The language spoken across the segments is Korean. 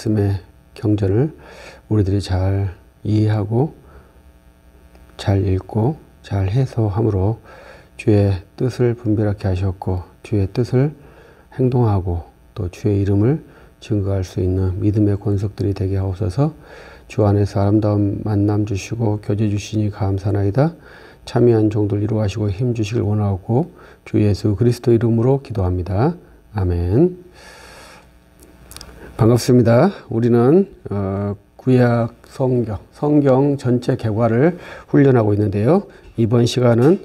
말씀의 경전을 우리들이 잘 이해하고 잘 읽고 잘 해소함으로 주의 뜻을 분별하게 하셨고 주의 뜻을 행동하고 또 주의 이름을 증거할 수 있는 믿음의 권속들이 되게 하옵소서. 주 안에서 아름다운 만남 주시고 교제 주시니 감사나이다. 참여한 종들 이루하시고 힘 주시길 원하고 주 예수 그리스도 이름으로 기도합니다. 아멘. 반갑습니다. 우리는 구약 성경 전체 개괄을 훈련하고 있는데요. 이번 시간은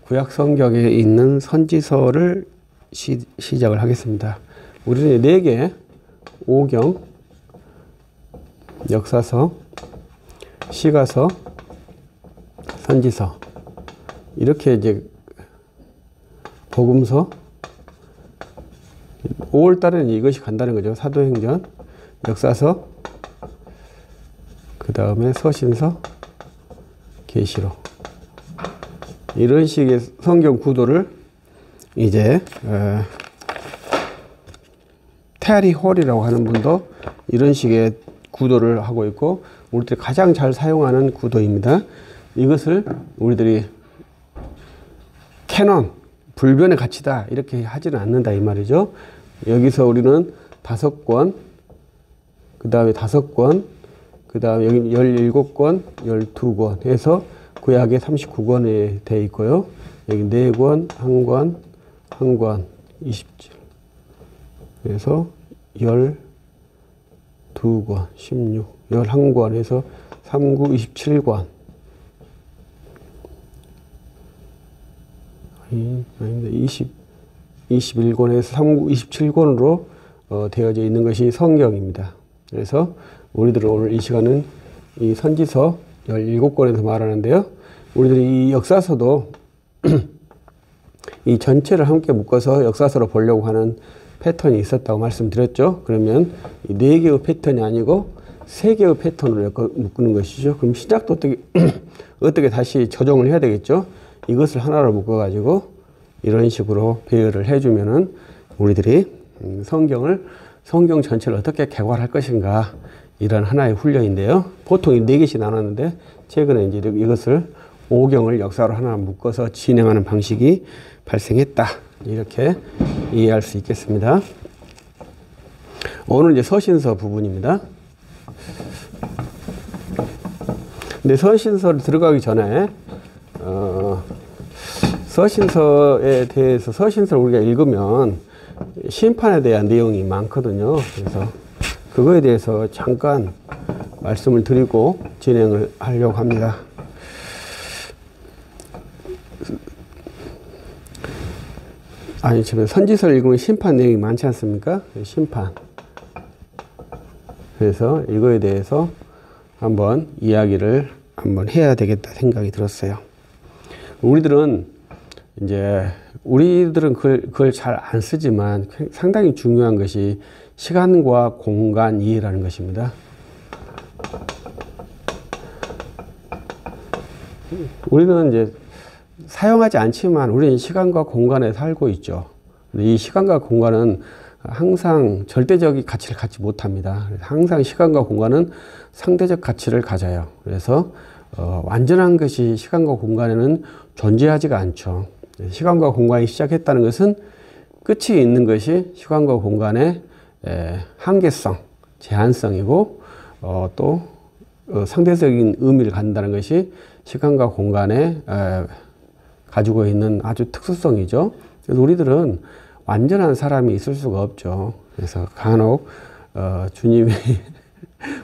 구약 성경에 있는 선지서를 시작을 하겠습니다. 우리는 4개, 오경, 역사서, 시가서, 선지서, 이렇게 이제 복음서, 5월 달에는 이것이 간다는 거죠. 사도행전, 역사서, 그 다음에 서신서, 계시록. 이런 식의 성경 구도를 이제 테리 홀이라고 하는 분도 이런 식의 구도를 하고 있고 우리들이 가장 잘 사용하는 구도입니다. 이것을 우리들이 캐논, 불변의 가치다 이렇게 하지는 않는다 이 말이죠. 여기서 우리는 5권, 그 다음에 5권, 그 다음에 여기 17권, 12권 해서 구약에 39권에 되어 있고요. 여기 4권, 1권, 27. 그래서 12권, 16, 11권 해서 39, 27권. 아닙니다. 21권에서 39, 27권으로 되어져 있는 것이 성경입니다. 그래서 우리들은 오늘 이 시간은 이 선지서 17권에서 말하는데요. 우리들이 이 역사서도 이 전체를 함께 묶어서 역사서로 보려고 하는 패턴이 있었다고 말씀드렸죠. 그러면 이 4개의 패턴이 아니고 3개의 패턴으로 묶는 것이죠. 그럼 시작도 어떻게 다시 조정을 해야 되겠죠. 이것을 하나로 묶어가지고 이런 식으로 배열을 해주면은 우리들이 성경 전체를 어떻게 개괄할 것인가 이런 하나의 훈련인데요. 보통 4개씩 나눴는데 최근에 이제 이것을 5경을 역사로 하나 묶어서 진행하는 방식이 발생했다. 이렇게 이해할 수 있겠습니다. 오늘 이제 서신서 부분입니다. 근데 서신서를 들어가기 전에 서신서에 대해서 서신서를 우리가 읽으면 심판에 대한 내용이 많거든요. 그래서 그거에 대해서 잠깐 말씀을 드리고 진행을 하려고 합니다. 아니, 지금 선지서를 읽으면 심판 내용이 많지 않습니까? 심판. 그래서 이거에 대해서 한번 이야기를 한번 해야 되겠다 생각이 들었어요. 우리들은 그걸 잘 안 쓰지만 상당히 중요한 것이 시간과 공간 이해라는 것입니다. 우리는 이제 사용하지 않지만 우리는 시간과 공간에 살고 있죠. 이 시간과 공간은 항상 절대적인 가치를 갖지 못합니다. 항상 시간과 공간은 상대적 가치를 가져요. 그래서 완전한 것이 시간과 공간에는 존재하지가 않죠. 시간과 공간이 시작했다는 것은 끝이 있는 것이 시간과 공간의 한계성, 제한성이고 또 상대적인 의미를 갖는다는 것이 시간과 공간에 가지고 있는 아주 특수성이죠. 그래서 우리들은 완전한 사람이 있을 수가 없죠. 그래서 간혹 주님이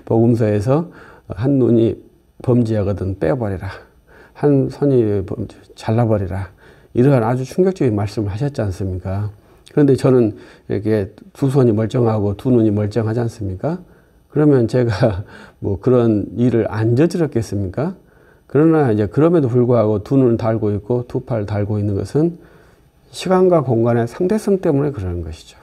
복음서에서 한 눈이 범죄하거든 빼버리라. 한 손이 잘라버리라. 이러한 아주 충격적인 말씀을 하셨지 않습니까? 그런데 저는 이렇게 2손이 멀쩡하고 2눈이 멀쩡하지 않습니까? 그러면 제가 뭐 그런 일을 안 저질렀겠습니까? 그러나 이제 그럼에도 불구하고 2눈을 달고 있고 2팔을 달고 있는 것은 시간과 공간의 상대성 때문에 그러는 것이죠.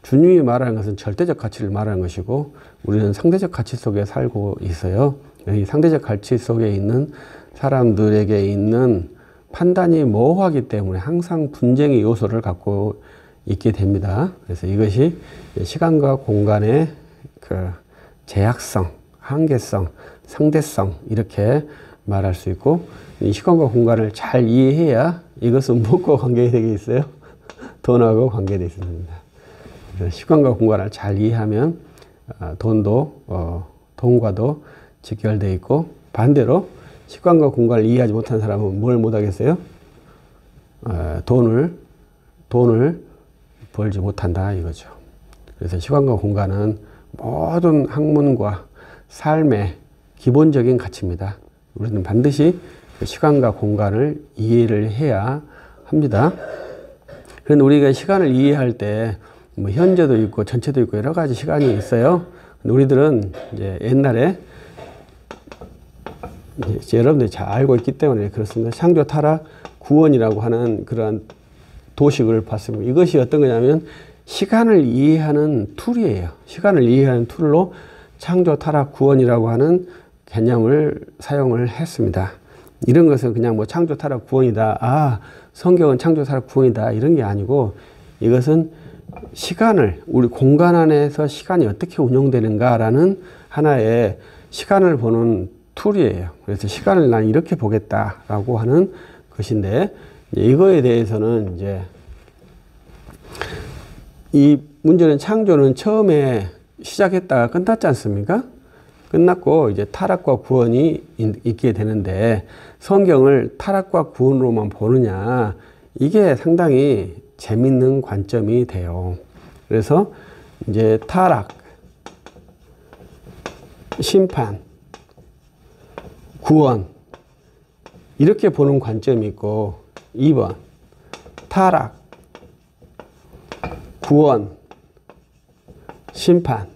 주님이 말하는 것은 절대적 가치를 말하는 것이고 우리는 상대적 가치 속에 살고 있어요. 이 상대적 가치 속에 있는 사람들에게 있는 판단이 모호하기 때문에 항상 분쟁의 요소를 갖고 있게 됩니다. 그래서 이것이 시간과 공간의 그 제약성, 한계성, 상대성 이렇게 말할 수 있고, 이 시간과 공간을 잘 이해해야 이것은 무엇과 관계되어 있어요? 돈하고 관계되어 있습니다. 그래서 시간과 공간을 잘 이해하면 돈과도 직결되어 있고, 반대로 시간과 공간을 이해하지 못하는 사람은 뭘 못하겠어요? 돈을 벌지 못한다 이거죠. 그래서 시간과 공간은 모든 학문과 삶의 기본적인 가치입니다. 우리는 반드시 시간과 공간을 이해를 해야 합니다. 그런데 우리가 시간을 이해할 때 뭐 현재도 있고 전체도 있고 여러 가지 시간이 있어요. 근데 우리들은 이제 옛날에 이제 여러분들이 잘 알고 있기 때문에 그렇습니다. 창조, 타락, 구원이라고 하는 그러한 도식을 봤습니다. 이것이 어떤 거냐면 시간을 이해하는 툴이에요. 시간을 이해하는 툴로 창조, 타락, 구원이라고 하는 개념을 사용을 했습니다. 이런 것은 그냥 뭐 창조, 타락, 구원이다. 성경은 창조, 타락, 구원이다. 이런 게 아니고 이것은 시간을, 우리 공간 안에서 시간이 어떻게 운영되는가라는 하나의 시간을 보는 툴이에요. 그래서 시간을 난 이렇게 보겠다라고 하는 것인데, 이거에 대해서는 이제 이 문제는 창조는 처음에 시작했다가 끝났지 않습니까? 끝났고 이제 타락과 구원이 있게 되는데 성경을 타락과 구원으로만 보느냐, 이게 상당히 재밌는 관점이 돼요. 그래서 이제 타락, 심판, 구원 이렇게 보는 관점이 있고, 2번 타락, 구원, 심판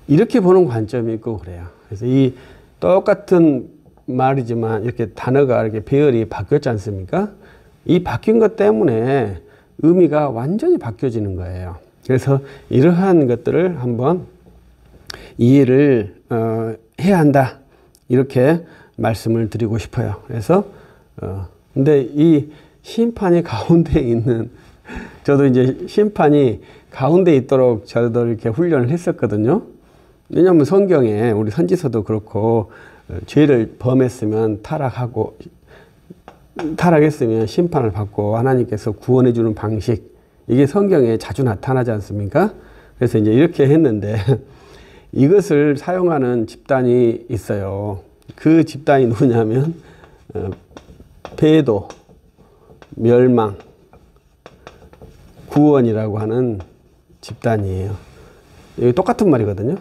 이렇게 보는 관점이 있고 그래요. 그래서 이 똑같은 말이지만 이렇게 단어가 이렇게 배열이 바뀌었지 않습니까? 이 바뀐 것 때문에 의미가 완전히 바뀌어지는 거예요. 그래서 이러한 것들을 한번 이해를 해야 한다. 이렇게 말씀을 드리고 싶어요. 그래서 근데 이 심판이 가운데 있는, 저도 이제 심판이 가운데 있도록 저도 이렇게 훈련을 했었거든요. 왜냐하면 성경에 우리 선지서도 그렇고 죄를 범했으면 타락했으면 심판을 받고 하나님께서 구원해 주는 방식, 이게 성경에 자주 나타나지 않습니까? 그래서 이제 이렇게 했는데 이것을 사용하는 집단이 있어요. 그 집단이 누구냐면 배도, 멸망, 구원이라고 하는 집단이에요. 여기 똑같은 말이거든요.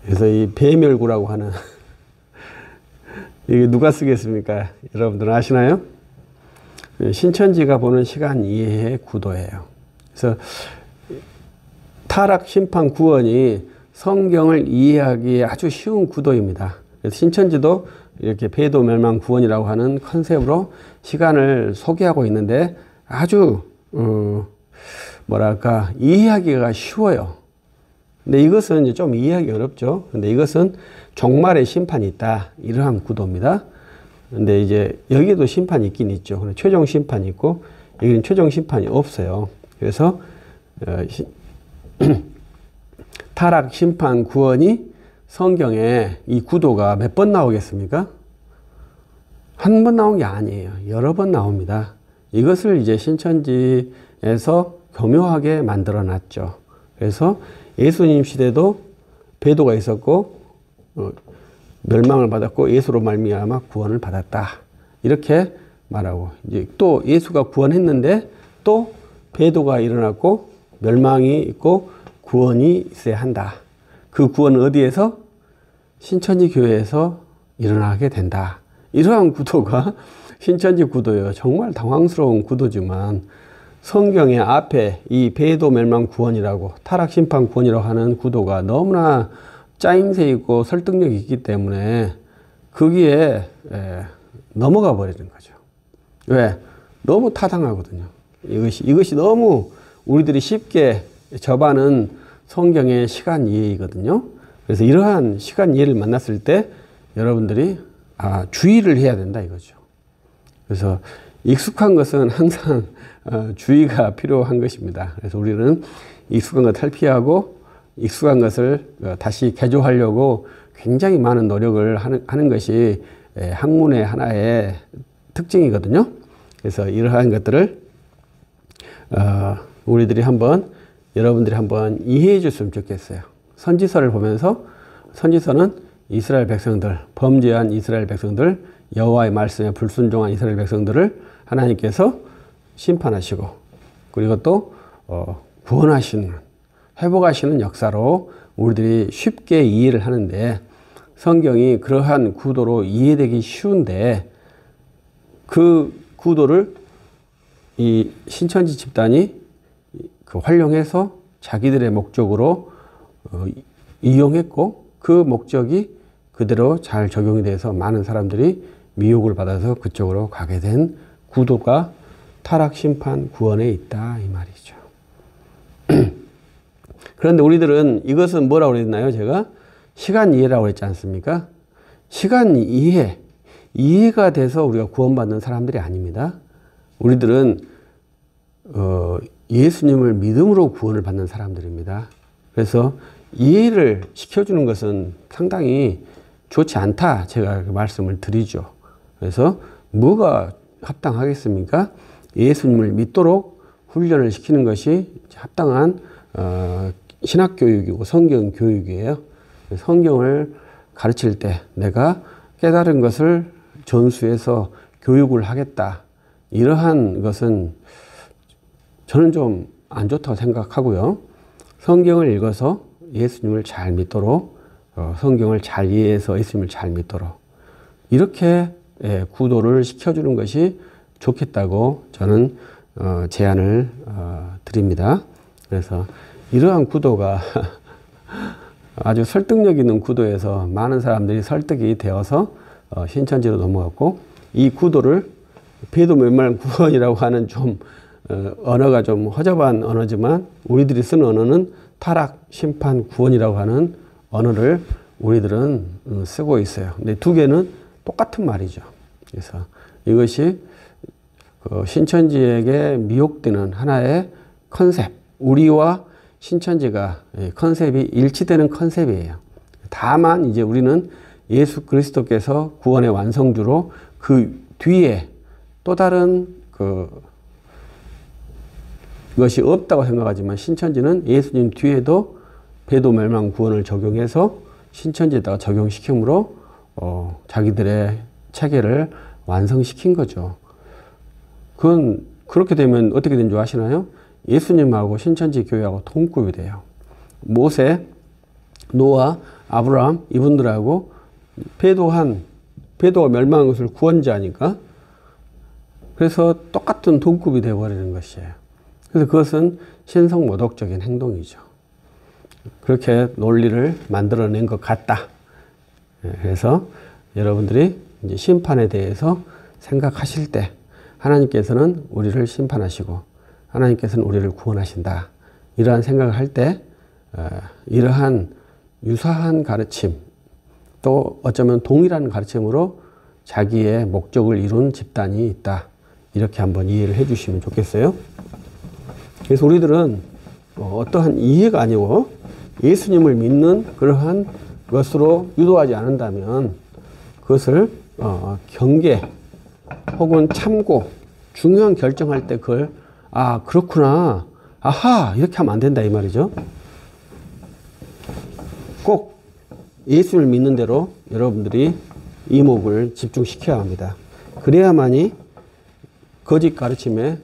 그래서 이 배멸구라고 하는 이게 누가 쓰겠습니까? 여러분들은 아시나요? 신천지가 보는 시간 이해의 구도예요. 그래서 타락, 심판, 구원이 성경을 이해하기에 아주 쉬운 구도입니다. 그래서 신천지도 이렇게 배도, 멸망, 구원이라고 하는 컨셉으로 시간을 소개하고 있는데 아주 뭐랄까 이해하기가 쉬워요. 근데 이것은 이제 좀 이해하기 어렵죠. 근데 이것은 종말의 심판이 있다, 이러한 구도입니다. 근데 이제 여기도 심판이 있긴 있죠. 근데 최종 심판이 있고 여기는 최종 심판이 없어요. 그래서 타락, 심판, 구원이 성경에 이 구도가 몇 번 나오겠습니까? 한 번 나온 게 아니에요. 여러 번 나옵니다. 이것을 이제 신천지에서 교묘하게 만들어 놨죠. 그래서 예수님 시대도 배도가 있었고 멸망을 받았고 예수로 말미암아 구원을 받았다, 이렇게 말하고, 이제 또 예수가 구원했는데 또 배도가 일어났고 멸망이 있고 구원이 있어야 한다. 그 구원은 어디에서? 신천지 교회에서 일어나게 된다. 이러한 구도가 신천지 구도예요. 정말 당황스러운 구도지만 성경의 앞에 이 배도, 멸망, 구원이라고, 타락, 심판, 구원이라고 하는 구도가 너무나 짜임새 있고 설득력이 있기 때문에 거기에 넘어가 버리는 거죠. 왜? 너무 타당하거든요. 이것이 너무 우리들이 쉽게 접하는 성경의 시간 이해이거든요. 그래서 이러한 시간 이해를 만났을 때 여러분들이 주의를 해야 된다 이거죠. 그래서 익숙한 것은 항상 주의가 필요한 것입니다. 그래서 우리는 익숙한 것 탈피하고 익숙한 것을 다시 개조하려고 굉장히 많은 노력을 하는 것이 학문의 하나의 특징이거든요. 그래서 이러한 것들을 우리들이 여러분들이 한번 이해해 줬으면 좋겠어요. 선지서를 보면서 선지서는 이스라엘 백성들, 범죄한 이스라엘 백성들, 여호와의 말씀에 불순종한 이스라엘 백성들을 하나님께서 심판하시고, 그리고 또 구원하시는, 회복하시는 역사로 우리들이 쉽게 이해를 하는데, 성경이 그러한 구도로 이해되기 쉬운데 그 구도를 이 신천지 집단이 활용해서 자기들의 목적으로 이용했고, 그 목적이 그대로 잘 적용이 돼서 많은 사람들이 미혹을 받아서 그쪽으로 가게 된 구도가 타락, 심판, 구원에 있다 이 말이죠. 그런데 우리들은 이것은 뭐라고 그랬나요? 제가 시간 이해라고 했지 않습니까? 시간 이해가 돼서 우리가 구원받는 사람들이 아닙니다. 우리들은 예수님을 믿음으로 구원을 받는 사람들입니다. 그래서 이해를 시켜주는 것은 상당히 좋지 않다, 제가 그 말씀을 드리죠. 그래서 뭐가 합당하겠습니까? 예수님을 믿도록 훈련을 시키는 것이 합당한 신학교육이고 성경교육이에요. 성경을 가르칠 때 내가 깨달은 것을 전수해서 교육을 하겠다, 이러한 것은 저는 좀 안 좋다고 생각하고요. 성경을 읽어서 예수님을 잘 믿도록, 성경을 잘 이해해서 예수님을 잘 믿도록 이렇게 구도를 시켜주는 것이 좋겠다고 저는 제안을 드립니다. 그래서 이러한 구도가 아주 설득력 있는 구도에서 많은 사람들이 설득이 되어서 신천지로 넘어갔고, 이 구도를 배도 멸망 구원이라고 하는 좀 언어가 좀 허접한 언어지만 우리들이 쓰는 언어는 타락, 심판, 구원이라고 하는 언어를 우리들은 쓰고 있어요. 근데 두 개는 똑같은 말이죠. 그래서 이것이 신천지에게 미혹되는 하나의 컨셉, 우리와 신천지가 컨셉이 일치되는 컨셉이에요. 다만 이제 우리는 예수 그리스도께서 구원의 완성주로 그 뒤에 또 다른 것이 없다고 생각하지만, 신천지는 예수님 뒤에도 배도 멸망 구원을 적용해서 신천지에다가 적용시킴으로 자기들의 체계를 완성시킨 거죠. 그건 그렇게 되면 어떻게 된 줄 아시나요? 예수님하고 신천지 교회하고 동급이 돼요. 모세, 노아, 아브라함 이분들하고 배도가 멸망한 것을 구원자니까, 그래서 똑같은 동급이 되어버리는 것이에요. 그래서 그것은 신성모독적인 행동이죠. 그렇게 논리를 만들어낸 것 같다. 그래서 여러분들이 이제 심판에 대해서 생각하실 때 하나님께서는 우리를 심판하시고 하나님께서는 우리를 구원하신다, 이러한 생각을 할 때 이러한 유사한 가르침, 또 어쩌면 동일한 가르침으로 자기의 목적을 이룬 집단이 있다, 이렇게 한번 이해를 해 주시면 좋겠어요. 그래서 우리들은 어떠한 이해가 아니고 예수님을 믿는 그러한 것으로 유도하지 않는다면 그것을 경계 혹은 참고, 중요한 결정할 때 그걸 그렇구나, 아하, 이렇게 하면 안 된다 이 말이죠. 꼭 예수를 믿는 대로 여러분들이 이목을 집중시켜야 합니다. 그래야만이 거짓 가르침에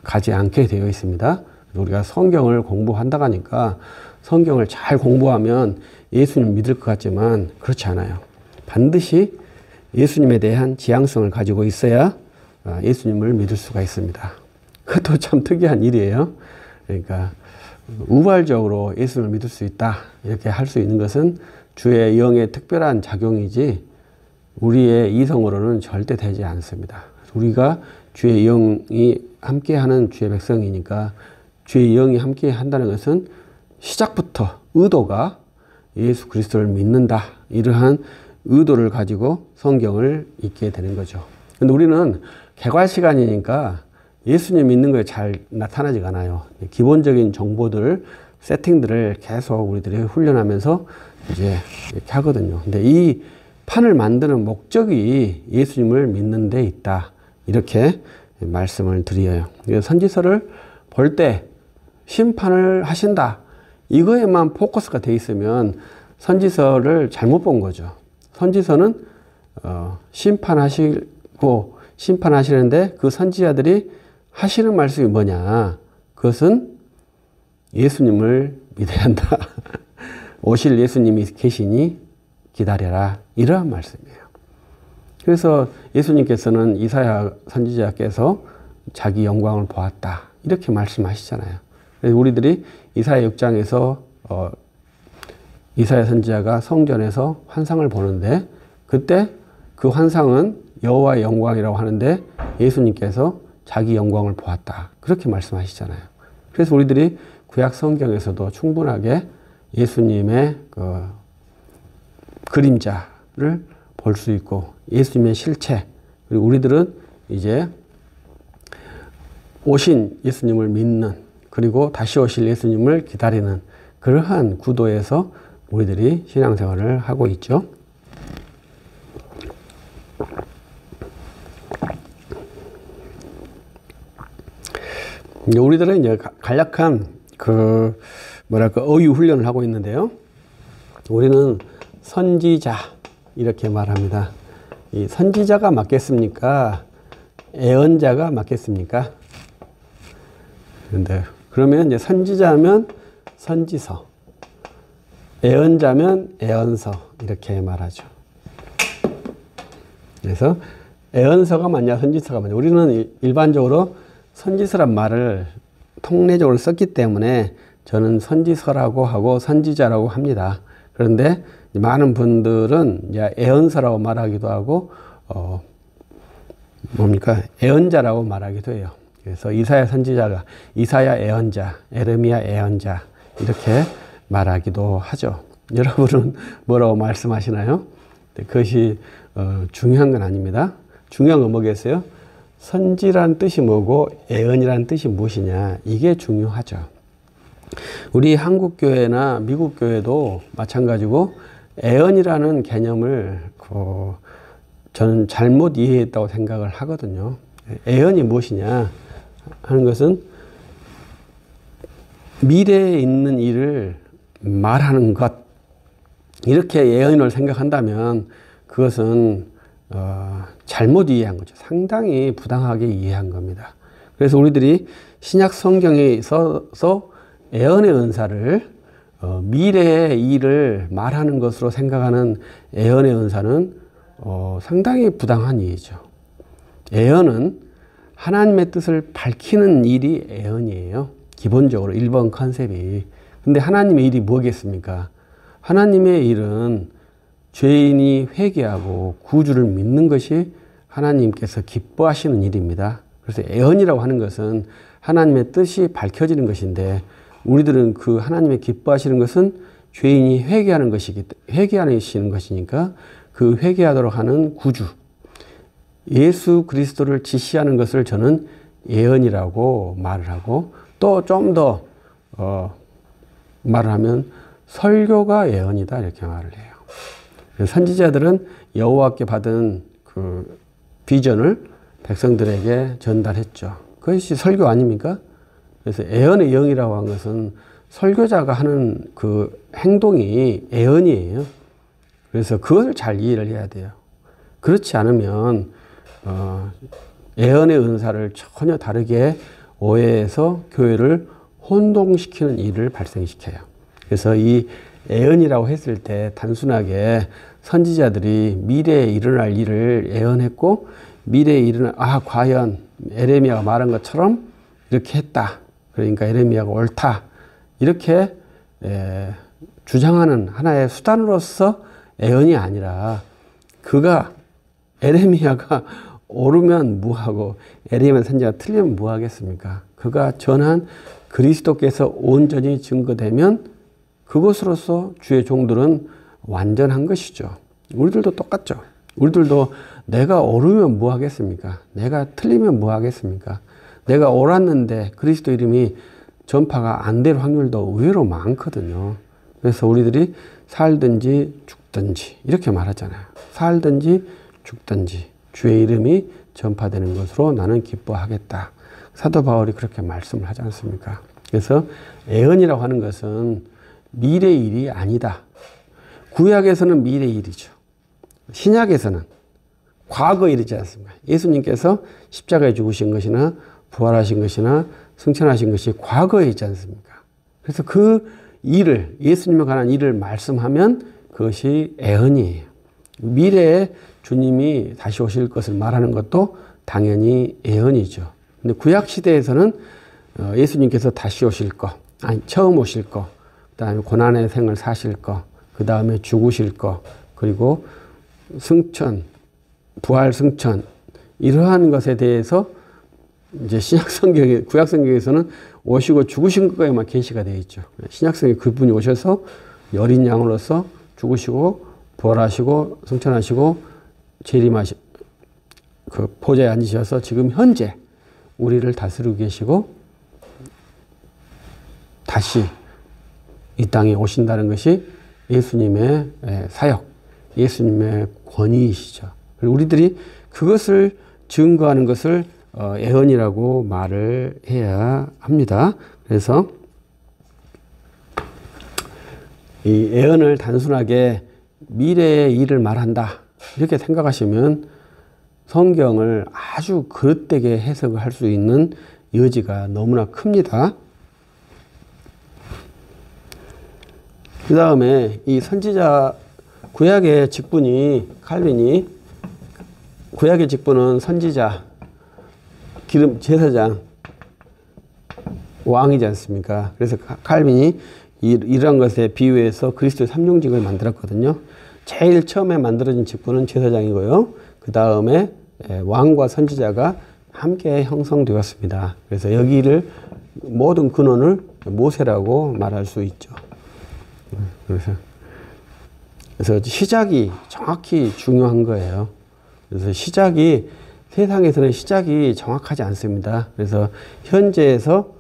가지 않게 되어 있습니다. 우리가 성경을 공부한다고 하니까 성경을 잘 공부하면 예수님 믿을 것 같지만 그렇지 않아요. 반드시 예수님에 대한 지향성을 가지고 있어야 예수님을 믿을 수가 있습니다. 그것도 참 특이한 일이에요. 그러니까 우발적으로 예수를 믿을 수 있다, 이렇게 할 수 있는 것은 주의 영의 특별한 작용이지 우리의 이성으로는 절대 되지 않습니다. 우리가 주의 영이 함께하는 주의 백성이니까, 주의 영이 함께 한다는 것은 시작부터 의도가 예수 그리스도를 믿는다, 이러한 의도를 가지고 성경을 읽게 되는 거죠. 근데 우리는 개괄 시간이니까 예수님 믿는 거에 잘 나타나지가 않아요. 기본적인 정보들, 세팅들을 계속 우리들이 훈련하면서 이제 이렇게 하거든요. 근데 이 판을 만드는 목적이 예수님을 믿는 데 있다. 이렇게 말씀을 드려요. 선지서를 볼 때 심판을 하신다. 이거에만 포커스가 돼 있으면 선지서를 잘못 본 거죠. 선지서는 심판하시는데 그 선지자들이 하시는 말씀이 뭐냐? 그것은 예수님을 믿어야 한다. 오실 예수님이 계시니 기다려라. 이러한 말씀이에요. 그래서 예수님께서는 이사야 선지자께서 자기 영광을 보았다. 이렇게 말씀하시잖아요. 그래서 우리들이 이사야 6장에서 이사야 선지자가 성전에서 환상을 보는데 그때 그 환상은 여호와의 영광이라고 하는데 예수님께서 자기 영광을 보았다. 그렇게 말씀하시잖아요. 그래서 우리들이 구약 성경에서도 충분하게 예수님의 그 그림자를 볼 수 있고 예수님의 실체, 그리고 우리들은 이제 오신 예수님을 믿는, 그리고 다시 오실 예수님을 기다리는 그러한 구도에서 우리들이 신앙생활을 하고 있죠. 우리들은 이제 간략한 어휘 훈련을 하고 있는데요. 우리는 선지자 이렇게 말합니다. 이 선지자가 맞겠습니까? 예언자가 맞겠습니까? 그런데 그러면 이제 선지자면 선지서, 예언자면 예언서 이렇게 말하죠. 그래서 예언서가 맞냐 선지서가 맞냐. 우리는 일반적으로 선지서란 말을 통례적으로 썼기 때문에 저는 선지서라고 하고 선지자라고 합니다. 그런데 많은 분들은 이제 예언서라고 말하기도 하고 예언자라고 말하기도 해요. 그래서 이사야 선지자가 이사야 예언자, 에레미야 예언자 이렇게 말하기도 하죠. 여러분은 뭐라고 말씀하시나요? 그것이 중요한 건 아닙니다. 중요한 건 뭐겠어요? 선지란 뜻이 뭐고 예언이란 뜻이 무엇이냐, 이게 중요하죠. 우리 한국 교회나 미국 교회도 마찬가지고 예언이라는 개념을 저는 잘못 이해했다고 생각을 하거든요. 예언이 무엇이냐 하는 것은 미래에 있는 일을 말하는 것, 이렇게 예언을 생각한다면 그것은 잘못 이해한 거죠. 상당히 부당하게 이해한 겁니다. 그래서 우리들이 신약 성경에 있어서 예언의 은사를 미래의 일을 말하는 것으로 생각하는 예언의 은사는 상당히 부당한 이해죠. 예언은 하나님의 뜻을 밝히는 일이 예언이에요. 기본적으로 1번 컨셉이. 근데 하나님의 일이 뭐겠습니까? 하나님의 일은 죄인이 회개하고 구주를 믿는 것이 하나님께서 기뻐하시는 일입니다. 그래서 예언이라고 하는 것은 하나님의 뜻이 밝혀지는 것인데, 우리들은 그 하나님의 기뻐하시는 것은 죄인이 회개하시는 것이니까 그 회개하도록 하는 구주, 예수 그리스도를 지시하는 것을 저는 예언이라고 말을 하고, 또 좀 더 말을 하면 설교가 예언이다 이렇게 말을 해요. 선지자들은 여호와께 받은 그 비전을 백성들에게 전달했죠. 그것이 설교 아닙니까? 그래서 예언의 영이라고 한 것은 설교자가 하는 그 행동이 예언이에요. 그래서 그것을 잘 이해를 해야 돼요. 그렇지 않으면 예언의 은사를 전혀 다르게 오해해서 교회를 혼동시키는 일을 발생시켜요. 그래서 이 예언이라고 했을 때 단순하게 선지자들이 미래에 일어날 일을 예언했고, 미래에 과연 에레미야가 말한 것처럼 이렇게 했다, 그러니까 에레미야가 옳다, 이렇게 주장하는 하나의 수단으로서 예언이 아니라, 에레미야가 옳으면 뭐하고 에레미야 선지자가 틀리면 뭐하겠습니까? 그가 전한 그리스도께서 온전히 증거되면 그것으로서 주의 종들은 완전한 것이죠. 우리들도 똑같죠. 우리들도 내가 옳으면 뭐 하겠습니까? 내가 틀리면 뭐 하겠습니까? 내가 옳았는데 그리스도 이름이 전파가 안 될 확률도 의외로 많거든요. 그래서 우리들이 살든지 죽든지 이렇게 말하잖아요. 살든지 죽든지 주의 이름이 전파되는 것으로 나는 기뻐하겠다. 사도 바울이 그렇게 말씀을 하지 않습니까? 그래서 애언이라고 하는 것은 미래 일이 아니다. 구약에서는 미래 일이죠. 신약에서는 과거 일이지 않습니까? 예수님께서 십자가에 죽으신 것이나 부활하신 것이나 승천하신 것이 과거에 있지 않습니까? 그래서 그 일을, 예수님에 관한 일을 말씀하면 그것이 애언이에요. 미래에 주님이 다시 오실 것을 말하는 것도 당연히 애언이죠. 근데 구약 시대에서는 예수님께서 다시 오실 거, 아니 처음 오실 거, 그다음에 고난의 생을 사실 거, 그다음에 죽으실 거, 그리고 승천, 부활 승천 이러한 것에 대해서 이제 신약 성경에, 구약 성경에서는 오시고 죽으신 것까지만 계시가 되어 있죠. 신약 성경에 그분이 오셔서 여린 양으로서 죽으시고 부활하시고 승천하시고 재림하시 그 보좌에 앉으셔서 지금 현재 우리를 다스리고 계시고 다시 이 땅에 오신다는 것이 예수님의 사역, 예수님의 권위이시죠. 그리고 우리들이 그것을 증거하는 것을 애언이라고 말을 해야 합니다. 그래서 이 애언을 단순하게 미래의 일을 말한다 이렇게 생각하시면 성경을 아주 그릇되게 해석을 할 수 있는 여지가 너무나 큽니다. 그 다음에 이 선지자 구약의 직분이 칼빈이 구약의 직분은 선지자, 기름 제사장, 왕이지 않습니까? 그래서 칼빈이 이러한 것에 비유해서 그리스도의 삼중직을 만들었거든요. 제일 처음에 만들어진 직분은 제사장이고요. 그 다음에 왕과 선지자가 함께 형성되었습니다. 그래서 여기를 모든 근원을 모세라고 말할 수 있죠. 그래서 시작이 정확히 중요한 거예요. 그래서 시작이 세상에서는 시작이 정확하지 않습니다. 그래서 현재에서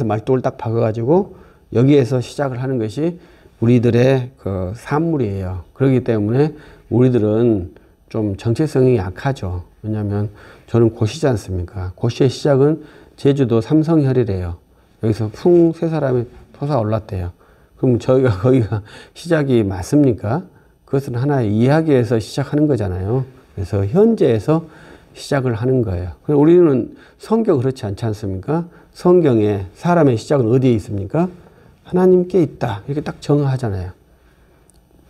말뚝을 딱 박아가지고 여기에서 시작을 하는 것이 우리들의 그 산물이에요. 그렇기 때문에 우리들은 좀 정체성이 약하죠. 왜냐하면 저는 고시지 않습니까? 고시의 시작은 제주도 삼성혈이래요. 여기서 풍 세 사람이 솟아올랐대요. 그럼 거기가 시작이 맞습니까? 그것은 하나의 이야기에서 시작하는 거잖아요. 그래서 현재에서 시작을 하는 거예요. 우리는 성경 그렇지 않지 않습니까? 성경에 사람의 시작은 어디에 있습니까? 하나님께 있다. 이렇게 딱 정하잖아요.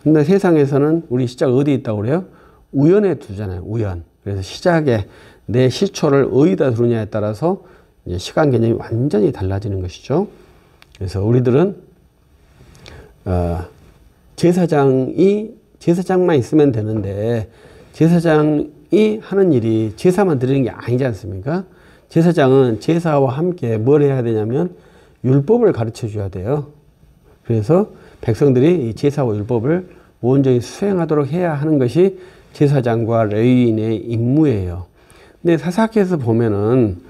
근데 세상에서는 우리 시작 어디에 있다고 그래요? 우연에 두잖아요. 우연. 그래서 시작에 내 시초를 어디다 두느냐에 따라서 이제 시간 개념이 완전히 달라지는 것이죠. 그래서 우리들은 제사장만 있으면 되는데 제사장이 하는 일이 제사만 드리는 게 아니지 않습니까? 제사장은 제사와 함께 뭘 해야 되냐면 율법을 가르쳐 줘야 돼요. 그래서 백성들이 이 제사와 율법을 온전히 수행하도록 해야 하는 것이 제사장과 레위인의 임무예요. 근데 사사기에서 보면은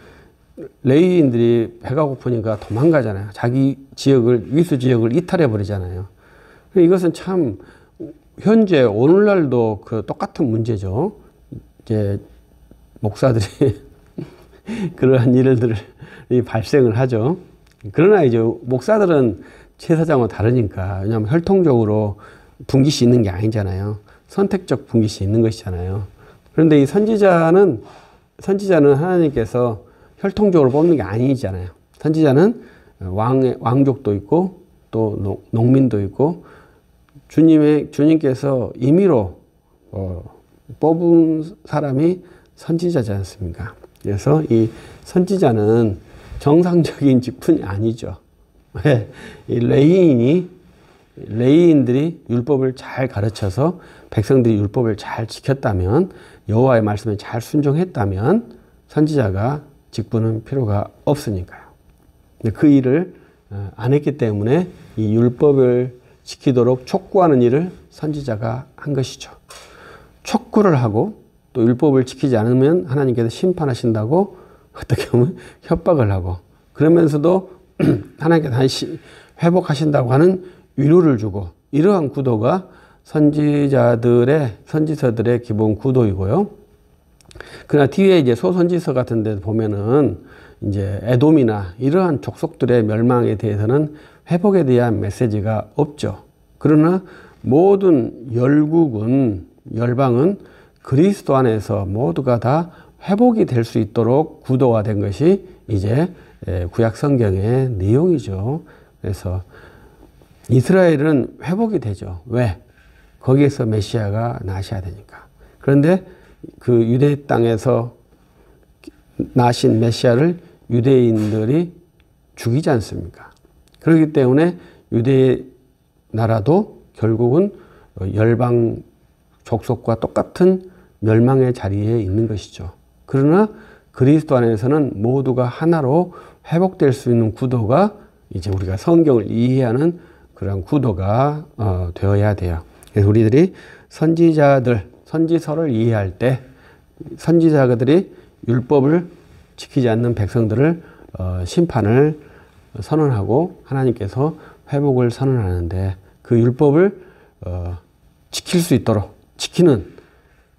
레위인들이 배가 고프니까 도망가잖아요. 자기 지역을, 위수 지역을 이탈해 버리잖아요. 이것은 참 현재 오늘날도 그 똑같은 문제죠. 이제 목사들이 그러한 일들이 발생을 하죠. 그러나 이제 목사들은 제사장과 다르니까, 왜냐하면 혈통적으로 분깃이 있는 게 아니잖아요. 선택적 분깃이 있는 것이잖아요. 그런데 이 선지자는 하나님께서 혈통적으로 뽑는 게 아니잖아요. 선지자는 왕족도 있고 또 농민도 있고 주님께서 임의로 뽑은 사람이 선지자지 않습니까? 그래서 이 선지자는 정상적인 직분이 아니죠. 왜? 이 레위인들이 율법을 잘 가르쳐서 백성들이 율법을 잘 지켰다면, 여호와의 말씀에 잘 순종했다면 선지자가 직분은 필요가 없으니까요. 근데 그 일을 안 했기 때문에 이 율법을 지키도록 촉구하는 일을 선지자가 한 것이죠. 촉구를 하고 또 율법을 지키지 않으면 하나님께서 심판하신다고 어떻게 보면 협박을 하고, 그러면서도 하나님께서 다시 회복하신다고 하는 위로를 주고, 이러한 구도가 선지서들의 기본 구도이고요. 그러나 뒤에 이제 소선지서 같은 데 보면은 이제 에돔이나 이러한 족속들의 멸망에 대해서는 회복에 대한 메시지가 없죠. 그러나 모든 열방은 그리스도 안에서 모두가 다 회복이 될 수 있도록 구도화된 것이 이제 구약 성경의 내용이죠. 그래서 이스라엘은 회복이 되죠. 왜? 거기에서 메시아가 나셔야 되니까. 그런데 그 유대 땅에서 나신 메시아를 유대인들이 죽이지 않습니까? 그렇기 때문에 유대 나라도 결국은 열방 족속과 똑같은 멸망의 자리에 있는 것이죠. 그러나 그리스도 안에서는 모두가 하나로 회복될 수 있는 구도가 이제 우리가 성경을 이해하는 그런 구도가 되어야 돼요. 그래서 우리들이 선지서를 이해할 때 선지자들이 율법을 지키지 않는 백성들을 심판을 선언하고 하나님께서 회복을 선언하는데, 그 율법을 지킬 수 있도록 지키는,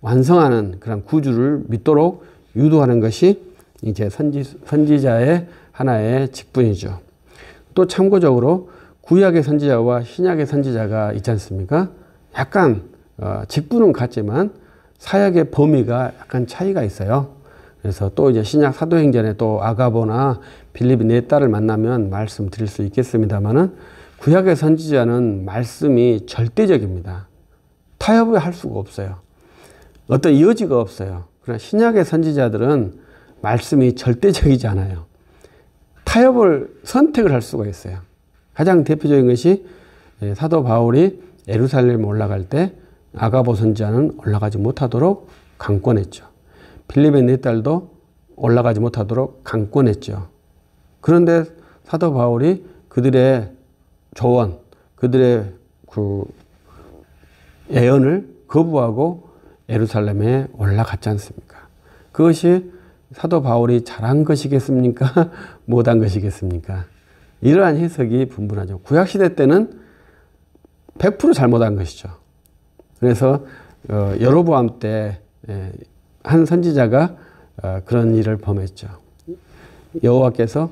완성하는 그런 구주를 믿도록 유도하는 것이 이제 선지자의 하나의 직분이죠. 또 참고적으로 구약의 선지자와 신약의 선지자가 있지 않습니까? 약간 직분은 같지만 사역의 범위가 약간 차이가 있어요. 그래서 또 이제 신약 사도행전에 또 아가보나 빌립이 네 딸을 만나면 말씀드릴 수 있겠습니다만은, 구약의 선지자는 말씀이 절대적입니다. 타협을 할 수가 없어요. 어떤 여지가 없어요. 그러나 신약의 선지자들은 말씀이 절대적이지 않아요. 선택을 할 수가 있어요. 가장 대표적인 것이 사도 바울이 예루살렘에 올라갈 때 아가보 선지자는 올라가지 못하도록 강권했죠. 빌립의 네 딸도 올라가지 못하도록 강권했죠. 그런데 사도 바울이 그들의 조언, 그들의 그 예언을 거부하고 예루살렘에 올라갔지 않습니까? 그것이 사도 바울이 잘한 것이겠습니까? 못한 것이겠습니까? 이러한 해석이 분분하죠. 구약시대 때는 100% 잘못한 것이죠. 그래서 여로보암 때 한 선지자가 그런 일을 범했죠. 여호와께서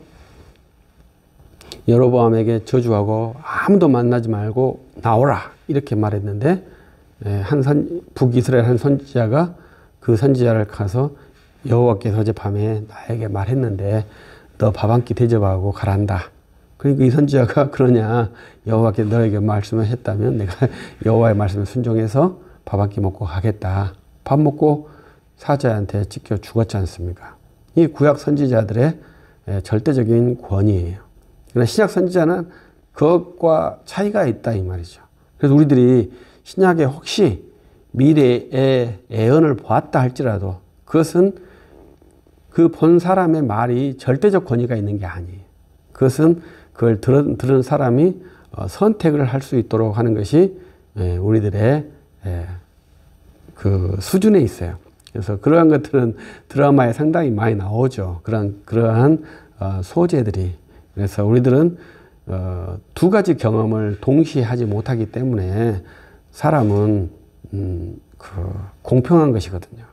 여로보암에게 저주하고 아무도 만나지 말고 나오라 이렇게 말했는데, 북이스라엘 한 선지자가 그 선지자를 가서 여호와께서 어젯밤에 나에게 말했는데 너 밥 한 끼 대접하고 가란다. 그러니까 이 선지자가 그러냐, 여호와께서 너에게 말씀을 했다면 내가 여호와의 말씀에 순종해서 밥 한 끼 먹고 가겠다. 밥 먹고 사자한테 찢겨 죽었지 않습니까? 이 구약 선지자들의 절대적인 권위예요. 그러나 신약 선지자는 그것과 차이가 있다 이 말이죠. 그래서 우리들이 신약에 혹시 미래의 예언을 보았다 할지라도 그것은 그 본 사람의 말이 절대적 권위가 있는 게 아니에요. 그것은 그걸 들은 사람이 선택을 할 수 있도록 하는 것이 우리들의 그 수준에 있어요. 그래서 그러한 것들은 드라마에 상당히 많이 나오죠. 그러한 소재들이. 그래서 우리들은 두 가지 경험을 동시에 하지 못하기 때문에 사람은 공평한 것이거든요.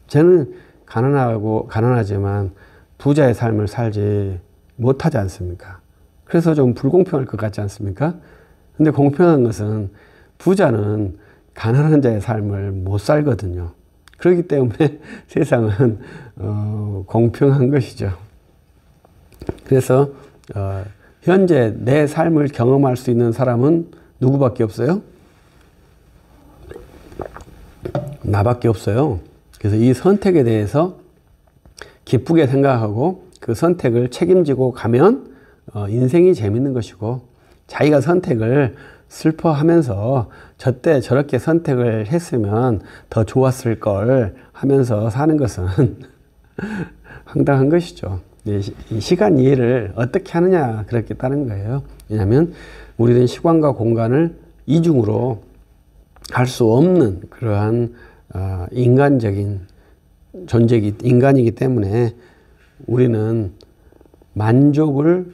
저는 가난하지만 부자의 삶을 살지 못하지 않습니까? 그래서 좀 불공평할 것 같지 않습니까? 근데 공평한 것은 부자는 가난한 자의 삶을 못 살거든요. 그렇기 때문에 세상은 공평한 것이죠. 그래서 현재 내 삶을 경험할 수 있는 사람은 누구밖에 없어요? 나밖에 없어요. 그래서 이 선택에 대해서 기쁘게 생각하고 그 선택을 책임지고 가면 인생이 재밌는 것이고, 자기가 선택을 슬퍼하면서 저때 저렇게 선택을 했으면 더 좋았을 걸 하면서 사는 것은 황당한 것이죠. 이 시간 이해를 어떻게 하느냐 그렇겠다는 거예요. 왜냐하면 우리는 시간과 공간을 이중으로 할 수 없는 그러한 인간적인 인간이기 때문에 우리는 만족을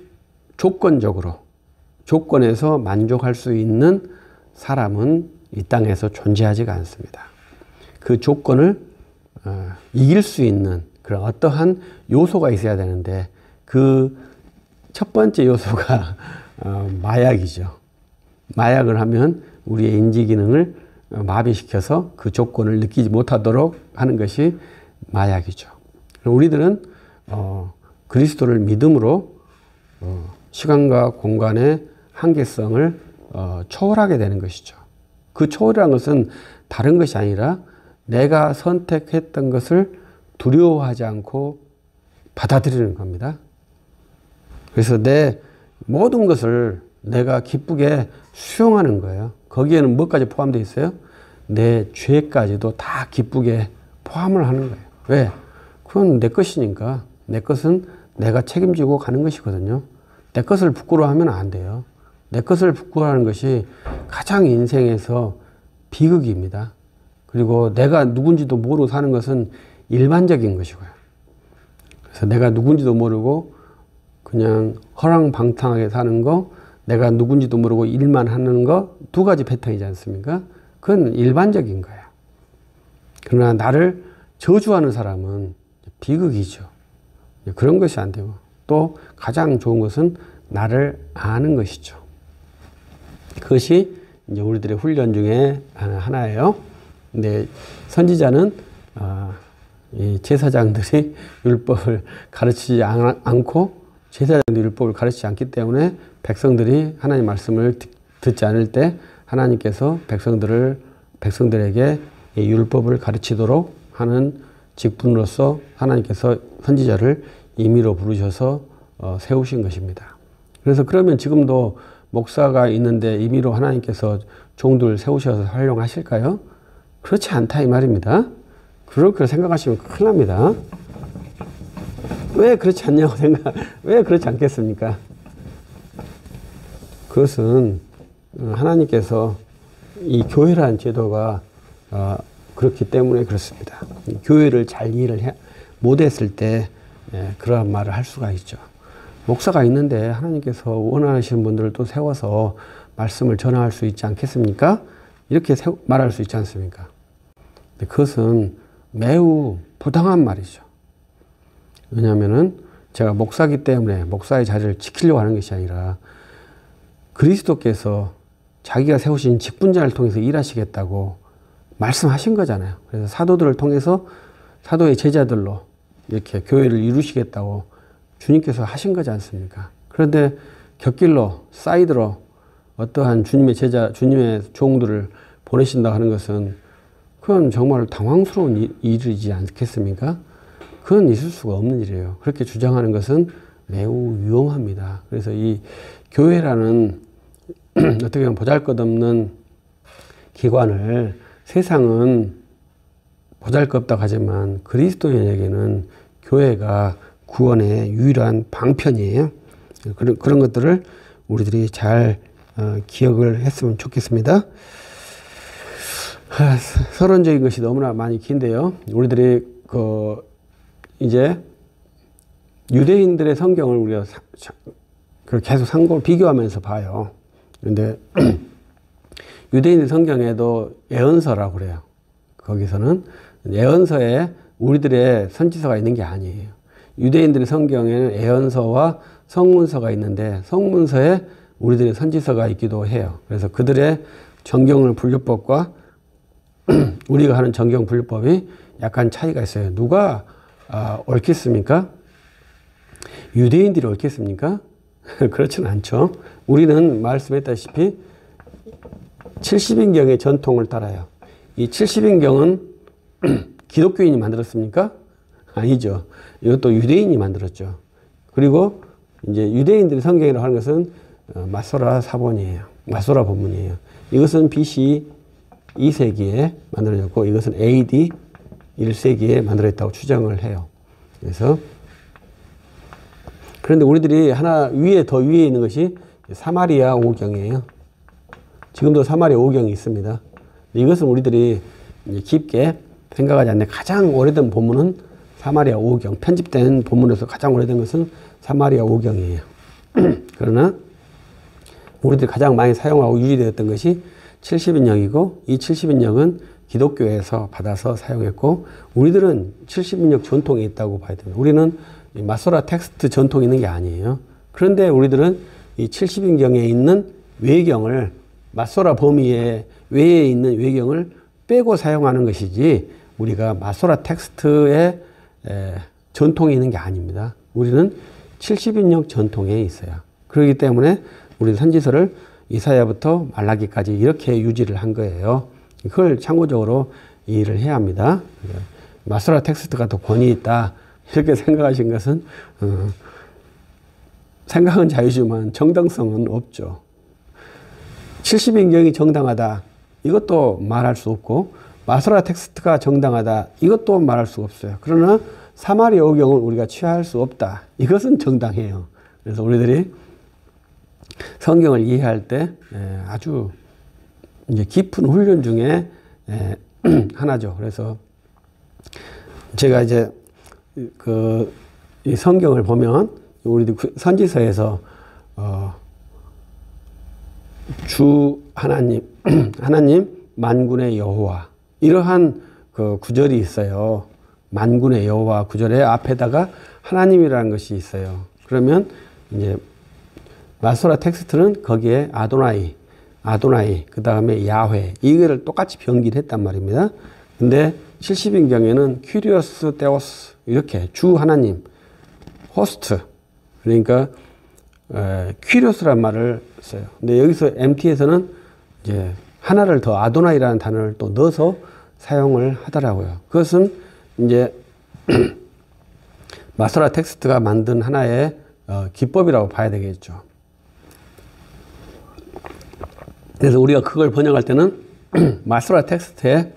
조건에서 만족할 수 있는 사람은 이 땅에서 존재하지가 않습니다. 그 조건을 이길 수 있는 그런 어떠한 요소가 있어야 되는데 그 첫 번째 요소가 마약이죠. 마약을 하면 우리의 인지 기능을 마비시켜서 그 조건을 느끼지 못하도록 하는 것이 마약이죠. 우리들은 그리스도를 믿음으로 시간과 공간의 한계성을 초월하게 되는 것이죠. 그 초월이라는 것은 다른 것이 아니라 내가 선택했던 것을 두려워하지 않고 받아들이는 겁니다. 그래서 내 모든 것을 내가 기쁘게 수용하는 거예요. 거기에는 뭐까지 포함되어 있어요? 내 죄까지도 다 기쁘게 포함을 하는 거예요. 왜? 그건 내 것이니까. 내 것은 내가 책임지고 가는 것이거든요. 내 것을 부끄러워하면 안 돼요. 내 것을 부끄러워하는 것이 가장 인생에서 비극입니다. 그리고 내가 누군지도 모르고 사는 것은 일반적인 것이고요. 그래서 내가 누군지도 모르고 그냥 허랑방탕하게 사는 거, 내가 누군지도 모르고 일만 하는 거, 두 가지 패턴이지 않습니까? 그건 일반적인 거예요. 그러나 나를 저주하는 사람은 비극이죠. 그런 것이 안 되고, 또 가장 좋은 것은 나를 아는 것이죠. 그것이 이제 우리들의 훈련 중에 하나예요. 근데 선지자는 이 제사장들이 율법을 가르치지 않고 제사장들이 율법을 가르치지 않기 때문에 백성들이 하나님 말씀을 듣지 않을 때 하나님께서 백성들에게 이 율법을 가르치도록 하는 직분으로서 하나님께서 선지자를 임의로 부르셔서 세우신 것입니다. 그래서 그러면 지금도 목사가 있는데 임의로 하나님께서 종들을 세우셔서 활용하실까요? 그렇지 않다 이 말입니다. 그렇게 생각하시면 큰일 납니다. 왜 그렇지 않냐고 왜 그렇지 않겠습니까? 그것은 하나님께서 이 교회라는 제도가 그렇기 때문에 그렇습니다. 교회를 잘 일을 못했을 때 그러한 말을 할 수가 있죠. 목사가 있는데 하나님께서 원하시는 분들을 또 세워서 말씀을 전할 수 있지 않겠습니까? 이렇게 말할 수 있지 않습니까? 근데 그것은 매우 부당한 말이죠. 왜냐하면은 제가 목사기 때문에 목사의 자리를 지키려고 하는 것이 아니라 그리스도께서 자기가 세우신 직분자를 통해서 일하시겠다고 말씀하신 거잖아요. 그래서 사도들을 통해서 사도의 제자들로 이렇게 교회를 이루시겠다고 주님께서 하신 거지 않습니까? 그런데 곁길로 사이드로 어떠한 주님의 종들을 보내신다고 하는 것은 그건 정말 당황스러운 일이지 않겠습니까? 그건 있을 수가 없는 일이에요. 그렇게 주장하는 것은 매우 위험합니다. 그래서 이 교회라는 어떻게 보면 보잘것없는 기관을 세상은 보잘것없다고 하지만 그리스도인에게는 교회가 구원의 유일한 방편이에요. 그런 것들을 우리들이 잘 기억을 했으면 좋겠습니다. 서론적인 것이 너무나 많이 긴데요. 우리들이 이제 유대인들의 성경을 우리가 계속 상고를 비교하면서 봐요. 그런데 유대인의 성경에도 예언서라고 그래요. 거기서는 예언서에 우리들의 선지서가 있는 게 아니에요. 유대인들의 성경에는 예언서와 성문서가 있는데 성문서에 우리들의 선지서가 있기도 해요. 그래서 그들의 정경을 분류법과 우리가 하는 정경 분류법이 약간 차이가 있어요. 누가 옳겠습니까? 유대인들이 옳겠습니까? 그렇지는 않죠. 우리는 말씀했다시피 70인경의 전통을 따라요. 이 70인경은 기독교인이 만들었습니까? 아니죠. 이것도 유대인이 만들었죠. 그리고 이제 유대인들의 성경이라고 하는 것은 마소라 사본이에요. 마소라 본문이에요. 이것은 BC 2세기에 만들어졌고 이것은 AD 1세기에 만들어졌다고 추정을 해요. 그래서 그런데 우리들이 더 위에 있는 것이 사마리아 오경이에요. 지금도 사마리아 오경이 있습니다. 이것은 우리들이 깊게 생각하지 않는데 가장 오래된 본문은 사마리아 5경. 편집된 본문에서 가장 오래된 것은 사마리아 5경이에요. 그러나 우리들이 가장 많이 사용하고 유지되었던 것이 70인역이고 이 70인역은 기독교에서 받아서 사용했고 우리들은 70인역 전통이 있다고 봐야 됩니다. 우리는 마소라 텍스트 전통이 있는 게 아니에요. 그런데 우리들은 이 70인경에 있는 외경을 마소라 범위 외에 있는 외경을 빼고 사용하는 것이지 우리가 마소라 텍스트의 전통이 있는 게 아닙니다. 우리는 70인역 전통에 있어요. 그렇기 때문에 우리 선지서를 이사야부터 말라기까지 이렇게 유지를 한 거예요. 그걸 참고적으로 이해를 해야 합니다. 마소라 텍스트가 더 권위 있다 이렇게 생각하신 것은 생각은 자유지만 정당성은 없죠. 70인경이 정당하다 이것도 말할 수 없고 마소라 텍스트가 정당하다 이것도 말할 수 없어요. 그러나 사마리아 5경은 우리가 취할 수 없다 이것은 정당해요. 그래서 우리들이 성경을 이해할 때 아주 이제 깊은 훈련 중에 하나죠. 그래서 제가 이제 이 성경을 보면 우리들 선지서에서 주 하나님, 하나님 만군의 여호와 이러한 그 구절이 있어요. 만군의 여호와 구절의 앞에다가 하나님이라는 것이 있어요. 그러면 이제 마소라 텍스트는 거기에 아도나이, 그 다음에 야훼 이거를 똑같이 병기를 했단 말입니다. 근데 70인경에는 큐리오스 데오스 이렇게 주 하나님, 호스트 그러니까 큐리오스란 말을 써요. 근데 여기서 MT에서는 이제 하나를 더 아도나이라는 단어를 또 넣어서 사용을 하더라고요. 그것은 이제 마소라 텍스트가 만든 하나의 기법이라고 봐야 되겠죠. 그래서 우리가 그걸 번역할 때는 마소라 텍스트의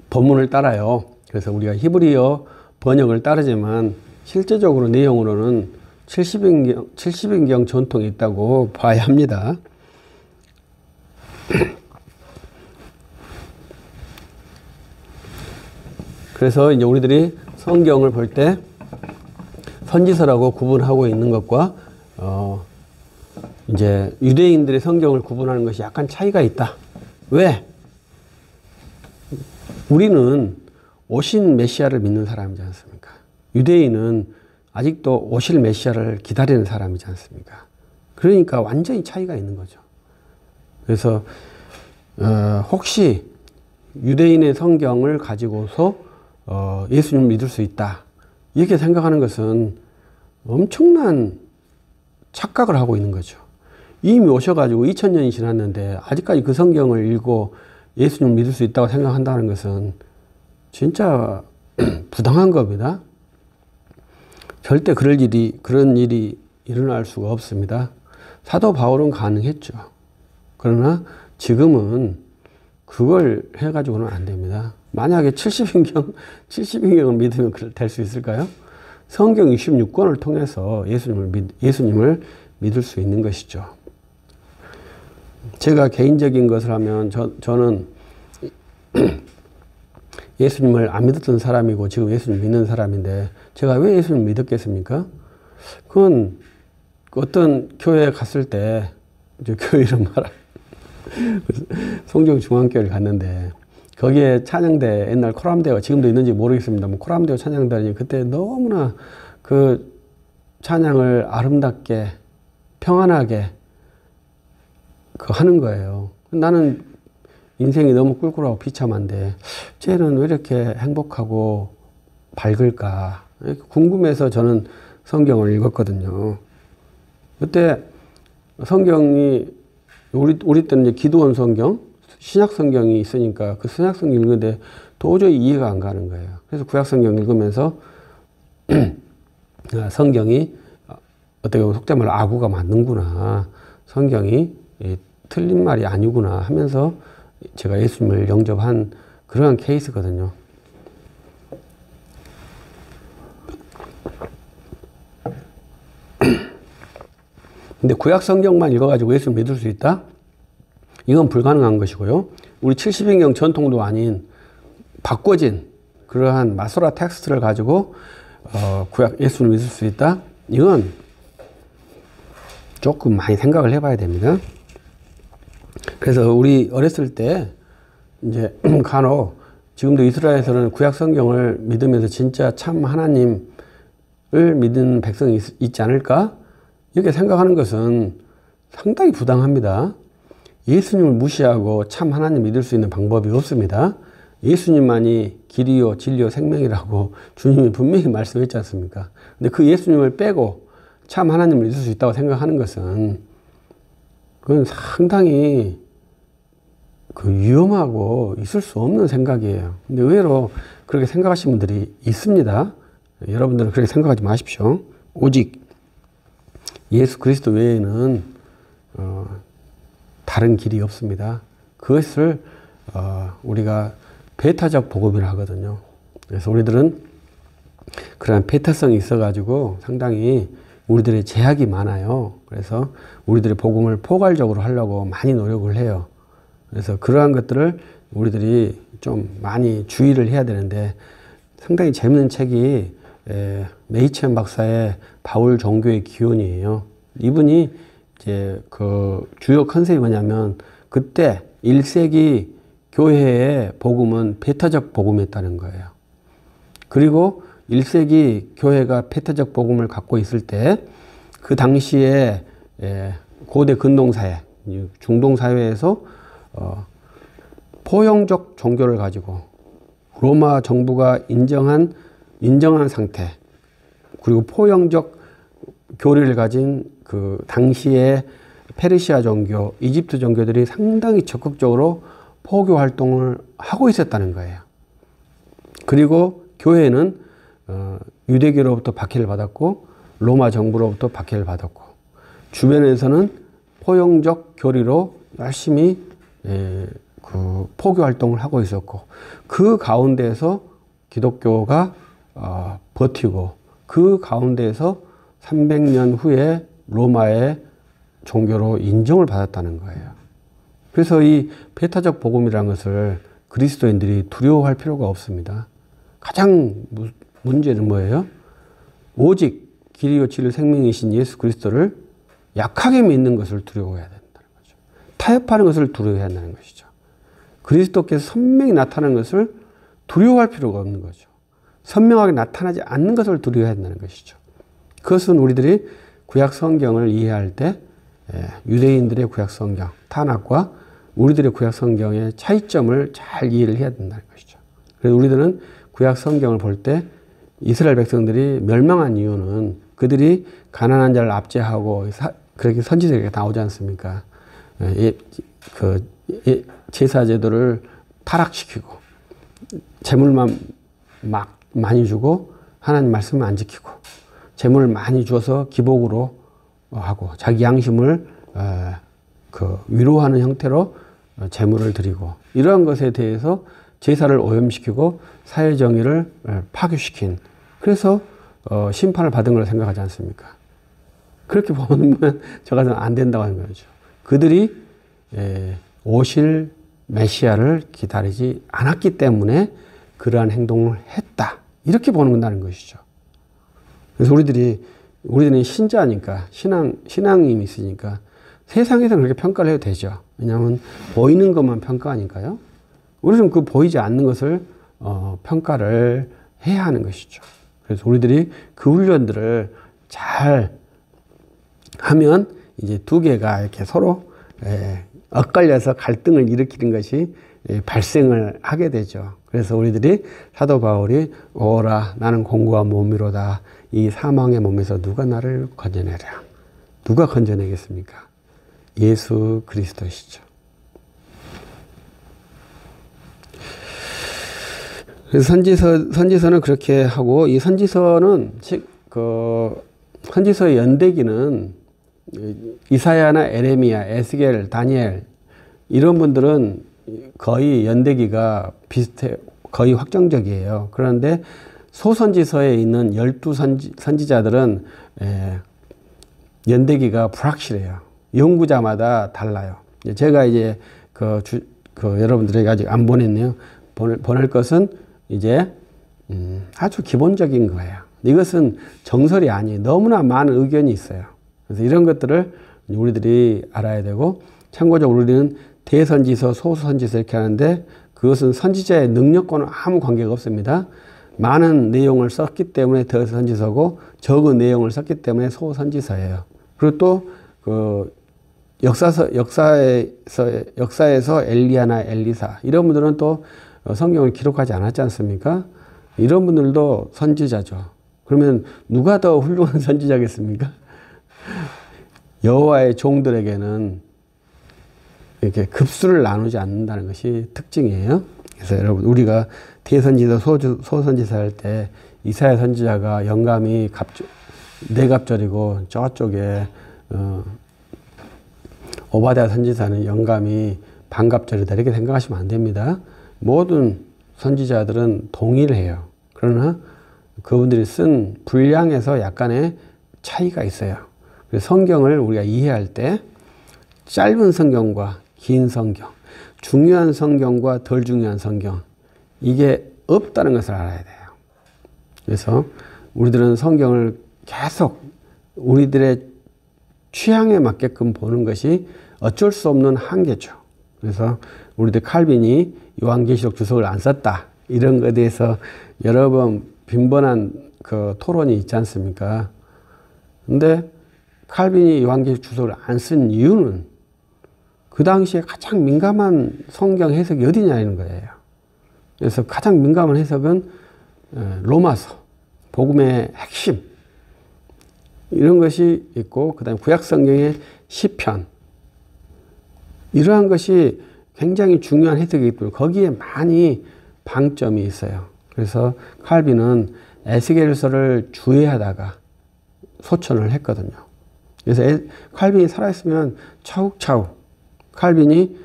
본문을 따라요. 그래서 우리가 히브리어 번역을 따르지만 실제적으로 내용으로는 70인경 전통이 있다고 봐야 합니다. 그래서 이제 우리들이 성경을 볼 때 선지서라고 구분하고 있는 것과 이제 유대인들의 성경을 구분하는 것이 약간 차이가 있다. 왜? 우리는 오신 메시아를 믿는 사람이지 않습니까? 유대인은 아직도 오실 메시아를 기다리는 사람이지 않습니까? 그러니까 완전히 차이가 있는 거죠. 그래서 혹시 유대인의 성경을 가지고서 예수님을 믿을 수 있다 이렇게 생각하는 것은 엄청난 착각을 하고 있는 거죠. 이미 오셔가지고 2000년이 지났는데 아직까지 그 성경을 읽고 예수님을 믿을 수 있다고 생각한다는 것은 진짜 부당한 겁니다. 절대 그런 일이 일어날 수가 없습니다. 사도 바울은 가능했죠. 그러나 지금은 그걸 해가지고는 안 됩니다. 만약에 70인경을 믿으면 될 수 있을까요? 성경 66권을 통해서 예수님을 믿을 수 있는 것이죠. 제가 개인적인 것을 하면 저는 예수님을 안 믿었던 사람이고 지금 예수님 믿는 사람인데 제가 왜 예수님을 믿었겠습니까? 그건 어떤 교회에 갔을 때 이제 교회 이름 말아 송정중앙교회를 갔는데 거기에 찬양대 옛날 코람대가 지금도 있는지 모르겠습니다만 코람대가 찬양대니 그때 너무나 그 찬양을 아름답게 평안하게 그 하는 거예요. 나는 인생이 너무 꿀꿀하고 비참한데 쟤는 왜 이렇게 행복하고 밝을까 궁금해서 저는 성경을 읽었거든요. 그때 성경이 우리 때는 이제 기도원 성경, 신약 성경이 있으니까 그 신약 성경 읽는데 도저히 이해가 안 가는 거예요. 그래서 구약 성경 읽으면서 성경이 어떻게 보면 속된 말로 아구가 맞는구나. 성경이 틀린 말이 아니구나 하면서 제가 예수님을 영접한 그러한 케이스거든요. 근데 구약 성경만 읽어가지고 예수를 믿을 수 있다? 이건 불가능한 것이고요. 우리 70인경 전통도 아닌 바꿔진 그러한 마소라 텍스트를 가지고 구약 예수를 믿을 수 있다? 이건 조금 많이 생각을 해봐야 됩니다. 그래서 우리 어렸을 때 이제 간혹 지금도 이스라엘에서는 구약 성경을 믿으면서 진짜 참 하나님을 믿는 백성이 있지 않을까? 이렇게 생각하는 것은 상당히 부당합니다. 예수님을 무시하고 참 하나님 믿을 수 있는 방법이 없습니다. 예수님만이 길이요 진리요 생명이라고 주님이 분명히 말씀했지 않습니까? 근데 그 예수님을 빼고 참 하나님을 믿을 수 있다고 생각하는 것은 그건 상당히 위험하고 있을 수 없는 생각이에요. 근데 의외로 그렇게 생각하시는 분들이 있습니다. 여러분들은 그렇게 생각하지 마십시오. 오직 예수 그리스도 외에는 다른 길이 없습니다. 그것을 우리가 배타적 복음이라 하거든요. 그래서 우리들은 그런 배타성이 있어가지고 상당히 우리들의 제약이 많아요. 그래서 우리들의 복음을 포괄적으로 하려고 많이 노력을 해요. 그래서 그러한 것들을 우리들이 좀 많이 주의를 해야 되는데 상당히 재밌는 책이 메이첸 박사의 바울 종교의 기원이에요. 이분이 이제 그 주요 컨셉이 뭐냐면 그때 1세기 교회의 복음은 배타적 복음이었다는 거예요. 그리고 1세기 교회가 배타적 복음을 갖고 있을 때 그 당시에 고대 근동사회, 중동사회에서 포용적 종교를 가지고 로마 정부가 인정한 상태, 그리고 포용적 교리를 가진 그 당시의 페르시아 종교, 이집트 종교들이 상당히 적극적으로 포교 활동을 하고 있었다는 거예요. 그리고 교회는 유대교로부터 박해를 받았고 로마 정부로부터 박해를 받았고 주변에서는 포용적 교리로 열심히 그 포교 활동을 하고 있었고 그 가운데에서 기독교가 버티고 그 가운데에서 300년 후에 로마의 종교로 인정을 받았다는 거예요. 그래서 이 배타적 복음이라는 것을 그리스도인들이 두려워할 필요가 없습니다. 가장 문제는 뭐예요? 오직 길이요 진리요 생명이신 예수 그리스도를 약하게 믿는 것을 두려워해야 된다는 거죠. 타협하는 것을 두려워해야 한다는 것이죠. 그리스도께서 선명히 나타나는 것을 두려워할 필요가 없는 거죠. 선명하게 나타나지 않는 것을 두려워해야 한다는 것이죠. 그것은 우리들이 구약 성경을 이해할 때 유대인들의 구약 성경, 타낙과 우리들의 구약 성경의 차이점을 잘 이해를 해야 된다는 것이죠. 그래서 우리들은 구약 성경을 볼 때 이스라엘 백성들이 멸망한 이유는 그들이 가난한 자를 압제하고 그렇게 선지서에 나오지 않습니까? 제사 제도를 타락시키고 재물만 막 많이 주고 하나님 말씀을 안 지키고 재물을 많이 줘서 기복으로 하고 자기 양심을 위로하는 형태로 재물을 드리고 이러한 것에 대해서 제사를 오염시키고 사회정의를 파괴시킨 그래서 심판을 받은 걸 생각하지 않습니까? 그렇게 보면 저가서는 안 된다고 하는 거죠. 그들이 오실 메시아를 기다리지 않았기 때문에 그러한 행동을 했다. 이렇게 보는다는 것이죠. 그래서 우리들은 신자니까 신앙이 있으니까 세상에서는 그렇게 평가를 해도 되죠. 왜냐하면 보이는 것만 평가하니까요. 우리는 그 보이지 않는 것을 평가를 해야 하는 것이죠. 그래서 우리들이 그 훈련들을 잘 하면 이제 두 개가 이렇게 서로 엇갈려서 갈등을 일으키는 것이 발생을 하게 되죠. 그래서 우리들이 사도 바울이 오라 나는 공고한 몸이로다 이 사망의 몸에서 누가 나를 건져내랴. 누가 건져내겠습니까? 예수 그리스도시죠. 그래서 선지서는 그렇게 하고 이 선지서는 선지서의 연대기는 이사야나 에레미야, 에스겔, 다니엘 이런 분들은 거의 연대기가 비슷해 거의 확정적이에요. 그런데 소선지서에 있는 12 선지자들은 연대기가 불확실해요. 연구자마다 달라요. 제가 이제 여러분들에게 아직 안 보냈네요. 보낼 것은 이제 아주 기본적인 거예요. 이것은 정설이 아니에요. 너무나 많은 의견이 있어요. 그래서 이런 것들을 우리들이 알아야 되고, 참고적으로 우리는 대선지서, 소선지서 이렇게 하는데 그것은 선지자의 능력과는 아무 관계가 없습니다. 많은 내용을 썼기 때문에 대선지서고 적은 내용을 썼기 때문에 소선지서예요. 그리고 또 그 역사에서 엘리야나 엘리사 이런 분들은 또 성경을 기록하지 않았지 않습니까? 이런 분들도 선지자죠. 그러면 누가 더 훌륭한 선지자겠습니까? 여호와의 종들에게는 이렇게 급수를 나누지 않는다는 것이 특징이에요. 그래서 여러분, 우리가 대선지서, 소선지서 할 때 이사야 선지자가 영감이 내갑절이고 저쪽에 오바댜 선지자는 영감이 반갑절이다 이렇게 생각하시면 안 됩니다. 모든 선지자들은 동일해요. 그러나 그분들이 쓴 분량에서 약간의 차이가 있어요. 그래서 성경을 우리가 이해할 때 짧은 성경과 긴 성경, 중요한 성경과 덜 중요한 성경, 이게 없다는 것을 알아야 돼요. 그래서 우리들은 성경을 계속 우리들의 취향에 맞게끔 보는 것이 어쩔 수 없는 한계죠. 그래서 우리들 칼빈이 요한계시록 주석을 안 썼다, 이런 것에 대해서 여러 번 빈번한 그 토론이 있지 않습니까? 근데 칼빈이 요한계시록 주석을 안 쓴 이유는 그 당시에 가장 민감한 성경 해석이 어디냐는 거예요. 그래서 가장 민감한 해석은 로마서, 복음의 핵심, 이런 것이 있고, 그 다음에 구약성경의 시편, 이러한 것이 굉장히 중요한 해석이기 때문에 거기에 많이 방점이 있어요. 그래서 칼빈은 에스겔서를 주의하다가 소천을 했거든요. 그래서 칼빈이 살아있으면 차곡차곡, 칼빈이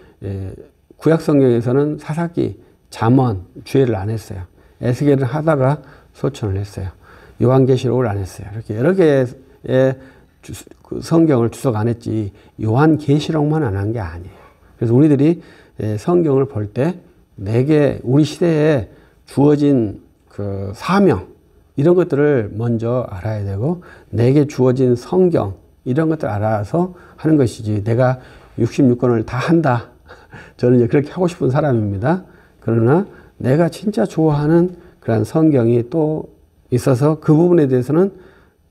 구약성경에서는 사사기, 잠언, 주의를 안 했어요. 에스겔을 하다가 소천을 했어요. 요한계시록을 안 했어요. 이렇게 여러 개의 성경을 주석 안 했지 요한계시록만 안 한 게 아니에요. 그래서 우리들이 성경을 볼 때 내게 우리 시대에 주어진 그 사명, 이런 것들을 먼저 알아야 되고, 내게 주어진 성경, 이런 것들 알아서 하는 것이지, 내가 66권을 다 한다, 저는 이제 그렇게 하고 싶은 사람입니다. 그러나 내가 진짜 좋아하는 그런 성경이 또 있어서 그 부분에 대해서는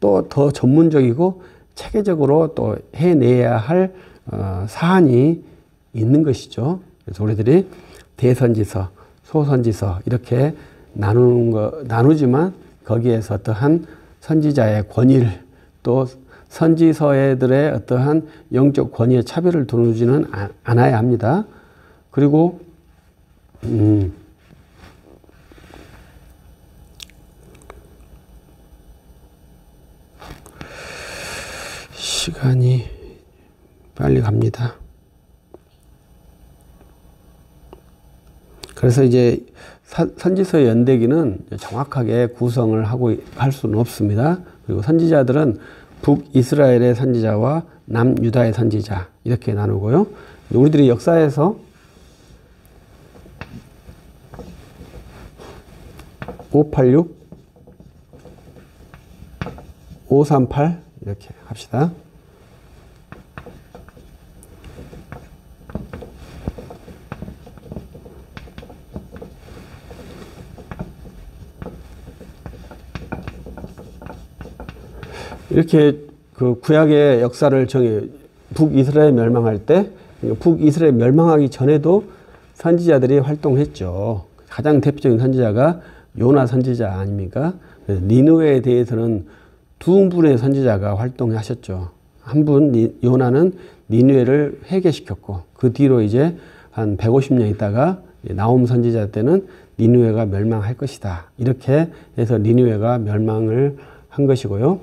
또 더 전문적이고 체계적으로 또 해내야 할 사안이 있는 것이죠. 그래서 우리들이 대선지서, 소선지서 이렇게 나누지만 거기에서 어떠한 선지자의 권위를, 또 선지서들의 어떠한 영적 권위의 차별을 두지는 않아야 합니다. 그리고 시간이 빨리 갑니다. 그래서 이제 선지서 연대기는 정확하게 구성을 하고 할 수는 없습니다. 그리고 선지자들은 북이스라엘의 선지자와 남유다의 선지자 이렇게 나누고요. 우리들이 역사에서 586, 538 이렇게 합시다. 이렇게 그 구약의 역사를 북이스라엘 멸망할 때, 북이스라엘 멸망하기 전에도 선지자들이 활동했죠. 가장 대표적인 선지자가 요나 선지자 아닙니까? 니느웨에 대해서는 두 분의 선지자가 활동하셨죠. 한 분, 요나는 니느웨를 회개시켰고, 그 뒤로 이제 한 150년 있다가 나홈 선지자 때는 니느웨가 멸망할 것이다, 이렇게 해서 니느웨가 멸망을 한 것이고요.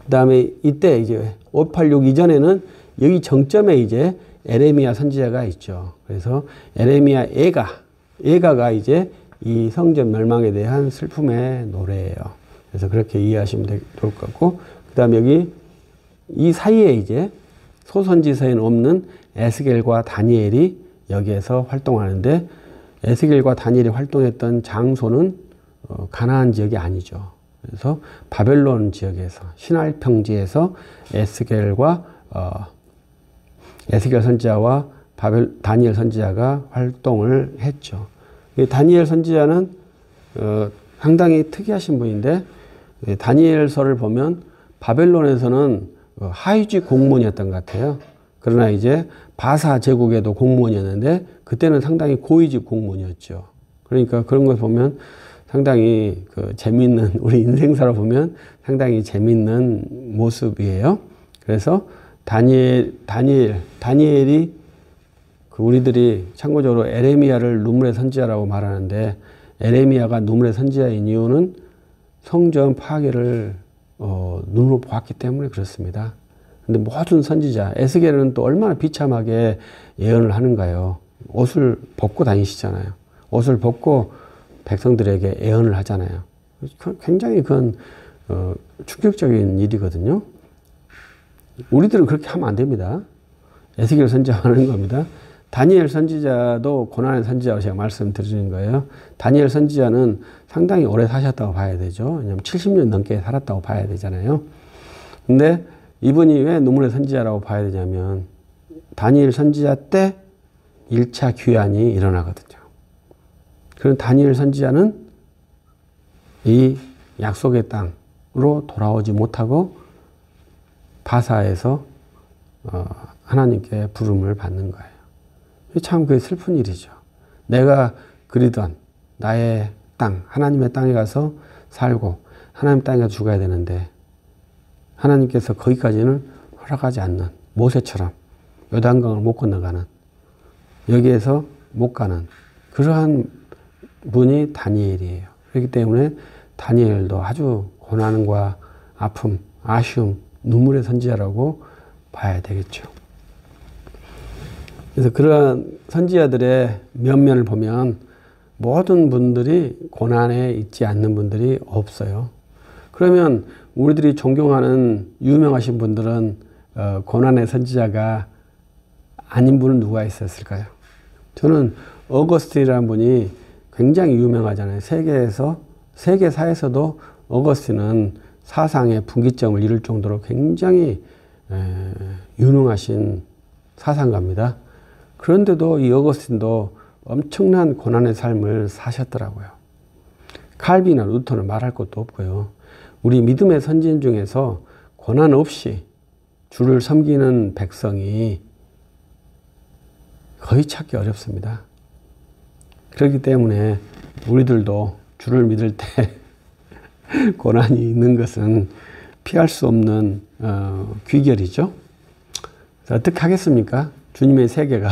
그 다음에 이때 이제 586 이전에는 여기 정점에 이제 에레미야 선지자가 있죠. 그래서 에레미야 애가가 이제 이 성전 멸망에 대한 슬픔의 노래예요. 그래서 그렇게 이해하시면 좋을 것 같고, 그 다음에 여기 이 사이에 이제 소선지서에는 없는 에스겔과 다니엘이 여기에서 활동하는데, 에스겔과 다니엘이 활동했던 장소는 가나안 지역이 아니죠. 그래서 바벨론 지역에서 시날 평지에서 에스겔 선지자와 다니엘 선지자가 활동을 했죠. 다니엘 선지자는 상당히 특이하신 분인데 다니엘서를 보면 바벨론에서는 하위직 공무원이었던 것 같아요. 그러나 이제 바사 제국에도 공무원이었는데 그때는 상당히 고위직 공무원이었죠. 그러니까 그런 걸 보면 상당히 재미있는, 우리 인생사로 보면 상당히 재미있는 모습이에요. 그래서 다니엘이 우리들이 참고적으로 에레미야를 눈물의 선지자라고 말하는데 에레미야가 눈물의 선지자인 이유는 성전 파괴를 눈으로 보았기 때문에 그렇습니다. 근데 모든 선지자, 에스겔은 또 얼마나 비참하게 예언을 하는가요? 옷을 벗고 다니시잖아요. 옷을 벗고 백성들에게 예언을 하잖아요. 굉장히 그건 충격적인 일이거든요. 우리들은 그렇게 하면 안 됩니다. 에스겔 선지자가 하는 겁니다. 다니엘 선지자도 고난의 선지자라고 제가 말씀드리는 거예요. 다니엘 선지자는 상당히 오래 사셨다고 봐야 되죠. 왜냐하면 70년 넘게 살았다고 봐야 되잖아요. 근데 이분이 왜 눈물의 선지자라고 봐야 되냐면 다니엘 선지자 때 1차 귀환이 일어나거든요. 그런 다니엘 선지자는 이 약속의 땅으로 돌아오지 못하고 바사에서 하나님께 부름을 받는 거예요. 참 그게 슬픈 일이죠. 내가 그리던 나의 땅, 하나님의 땅에 가서 살고 하나님 땅에 가서 죽어야 되는데 하나님께서 거기까지는 허락하지 않는 모세처럼 요단강을 못 건너가는 여기에서 못 가는 그러한 분이 다니엘이에요. 그렇기 때문에 다니엘도 아주 고난과 아픔, 아쉬움, 눈물의 선지자라고 봐야 되겠죠. 그래서 그러한 선지자들의 면면을 보면 모든 분들이 고난에 있지 않는 분들이 없어요. 그러면 우리들이 존경하는 유명하신 분들은 고난의 선지자가 아닌 분은 누가 있었을까요? 저는 어거스틴이라는 분이 굉장히 유명하잖아요. 세계사에서도 어거스틴은 사상의 분기점을 이룰 정도로 굉장히 유능하신 사상가입니다. 그런데도 이 어거스틴도 엄청난 고난의 삶을 사셨더라고요. 칼빈이나 루터는 말할 것도 없고요. 우리 믿음의 선진 중에서 고난 없이 주를 섬기는 백성이 거의 찾기 어렵습니다. 그렇기 때문에 우리들도 주를 믿을 때 고난이 있는 것은 피할 수 없는 귀결이죠. 어떻게 하겠습니까? 주님의 세계가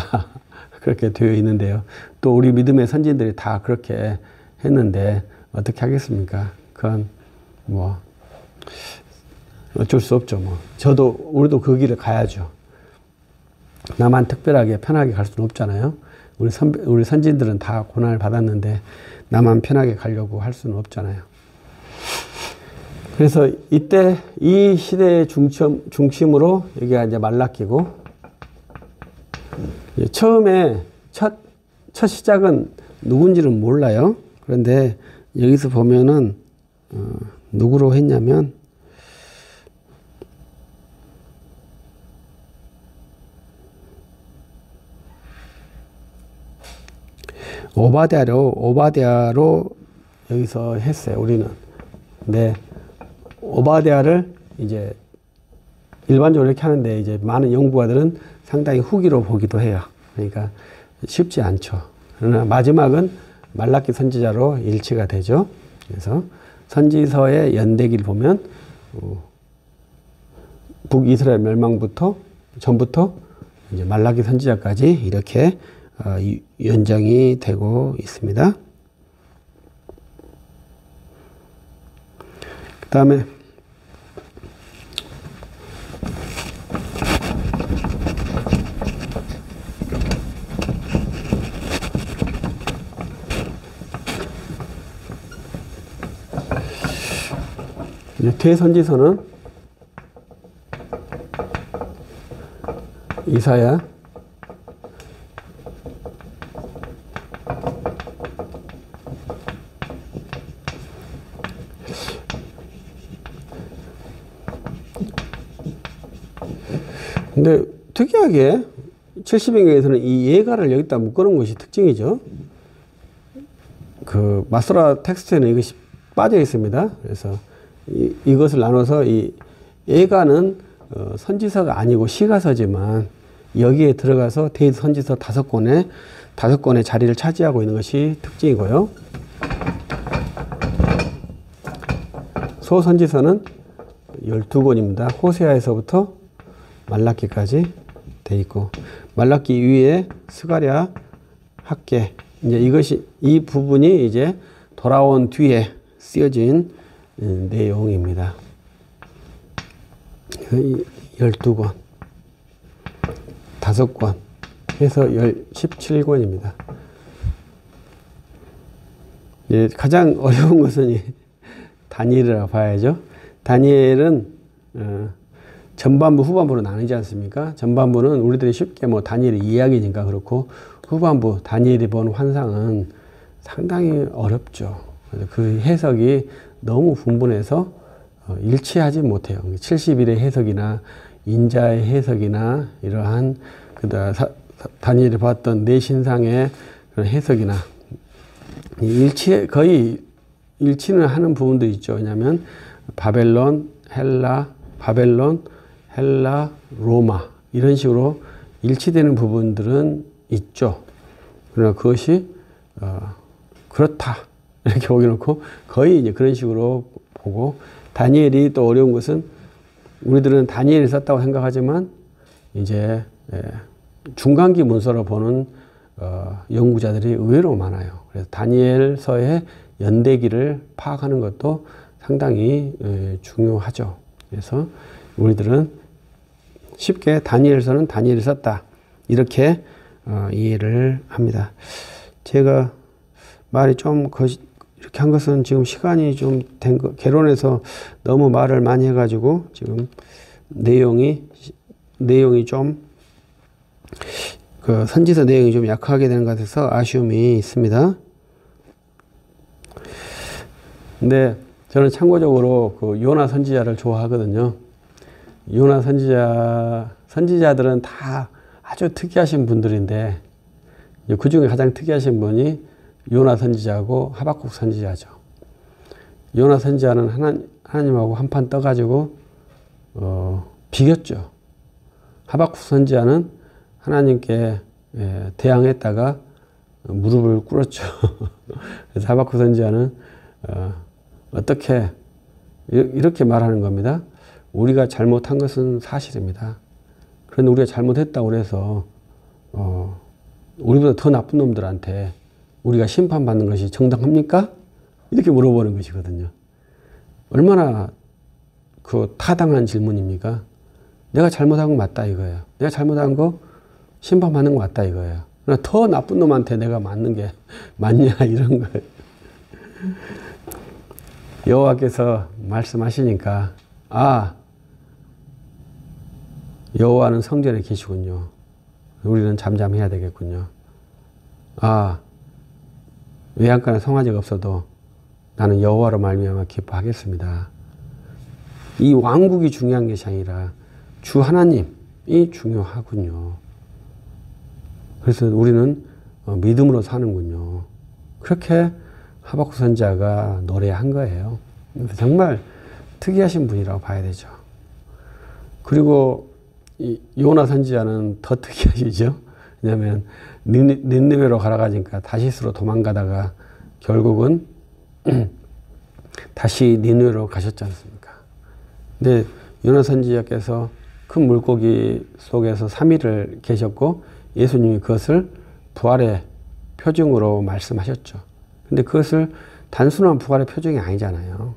그렇게 되어 있는데요. 또 우리 믿음의 선진들이 다 그렇게 했는데 어떻게 하겠습니까? 그건 뭐 어쩔 수 없죠. 뭐 우리도 그 길을 가야죠. 나만 특별하게 편하게 갈 수는 없잖아요. 우리 선진들은 다 고난을 받았는데 나만 편하게 가려고 할 수는 없잖아요. 그래서 이때 이 시대의 중심으로 여기가 이제 말라기고 처음에 첫 시작은 누군지는 몰라요. 그런데 여기서 보면은 누구로 했냐면 오바댜로 여기서 했어요. 우리는. 근데 오바댜를 이제 일반적으로 이렇게 하는데 이제 많은 연구가들은 상당히 후기로 보기도 해요. 그러니까 쉽지 않죠. 그러나 마지막은 말라기 선지자로 일치가 되죠. 그래서 선지서의 연대기를 보면 북이스라엘 멸망부터 전부터 이제 말라기 선지자까지 이렇게 연장이 되고 있습니다. 그 다음에 대선지서는 이사야, 근데 특이하게 70인경에서는 이 예가를 여기다 묶어놓은 것이 특징이죠. 그 마소라 텍스트에는 이것이 빠져 있습니다. 그래서 이것을 나눠서 이 예가는 선지서가 아니고 시가서지만 여기에 들어가서 대선지서 5권의 자리를 차지하고 있는 것이 특징이고요. 소선지서는 12권입니다. 호세아에서부터 말라기까지 돼 있고, 말라기 위에 스가랴, 학개, 이제 이 부분이 이제 돌아온 뒤에 쓰여진 내용입니다. 12권, 5권 해서 17권입니다. 예, 가장 어려운 것은 다니엘이라고 봐야죠. 다니엘은 전반부, 후반부로 나뉘지 않습니까? 전반부는 우리들이 쉽게 뭐 다니엘의 이야기니까 그렇고, 후반부 다니엘이 본 환상은 상당히 어렵죠. 그 해석이 너무 분분해서 일치하지 못해요. 70일의 해석이나 인자의 해석이나 이러한 다니엘이 봤던 내신상의 그런 해석이나 거의 일치는 하는 부분도 있죠. 왜냐하면 바벨론, 헬라, 로마 이런 식으로 일치되는 부분들은 있죠. 그러나 그것이 그렇다 이렇게 보기 놓고 거의 이제 그런 식으로 보고, 다니엘이 또 어려운 것은 우리들은 다니엘이 썼다고 생각하지만 이제 중간기 문서로 보는 연구자들이 의외로 많아요. 그래서 다니엘서의 연대기를 파악하는 것도 상당히 중요하죠. 그래서 우리들은 쉽게 다니엘서는 다니엘이 썼다 이렇게 이해를 합니다. 제가 말이 좀 이렇게 한 것은 지금 시간이 좀 된 거, 개론에서 너무 말을 많이 해가지고 지금 내용이 좀 그 선지서 내용이 좀 약하게 되는 것 같아서 아쉬움이 있습니다. 근데 저는 참고적으로 그 요나 선지자를 좋아하거든요. 요나 선지자들은 다 아주 특이하신 분들인데 그 중에 가장 특이하신 분이 요나 선지자하고 하박국 선지자죠. 요나 선지자는 하나님하고 한판 떠가지고 비겼죠. 하박국 선지자는 하나님께 대항했다가 무릎을 꿇었죠. 그래서 하박국 선지자는 어떻게 이렇게 말하는 겁니다. 우리가 잘못한 것은 사실입니다. 그런데 우리가 잘못했다고 해서 우리보다 더 나쁜 놈들한테 우리가 심판받는 것이 정당합니까? 이렇게 물어보는 것이거든요. 얼마나 그 타당한 질문입니까? 내가 잘못한 거 맞다 이거예요. 내가 잘못한 거 심판받는 거 맞다 이거예요. 그러나 더 나쁜 놈한테 내가 맞는 게 맞냐 이런 거예요. 여호와께서 말씀하시니까 여호와는 성전에 계시군요. 우리는 잠잠해야 되겠군요. 외양간에 송아지가 없어도 나는 여호와로 말미암아 기뻐하겠습니다. 이 왕국이 중요한 것이 아니라 주 하나님이 중요하군요. 그래서 우리는 믿음으로 사는군요. 그렇게 하박국 선지자가 노래한 거예요. 정말 특이하신 분이라고 봐야 되죠. 그리고 이 요나 선지자는 더 특이하시죠. 왜냐하면 니느웨로 가라가니까 다시스로 도망가다가 결국은 다시 니느웨로 가셨지 않습니까? 근데 요나 선지자께서 큰 물고기 속에서 3일을 계셨고 예수님이 그것을 부활의 표징으로 말씀하셨죠. 근데 그것을 단순한 부활의 표징이 아니잖아요.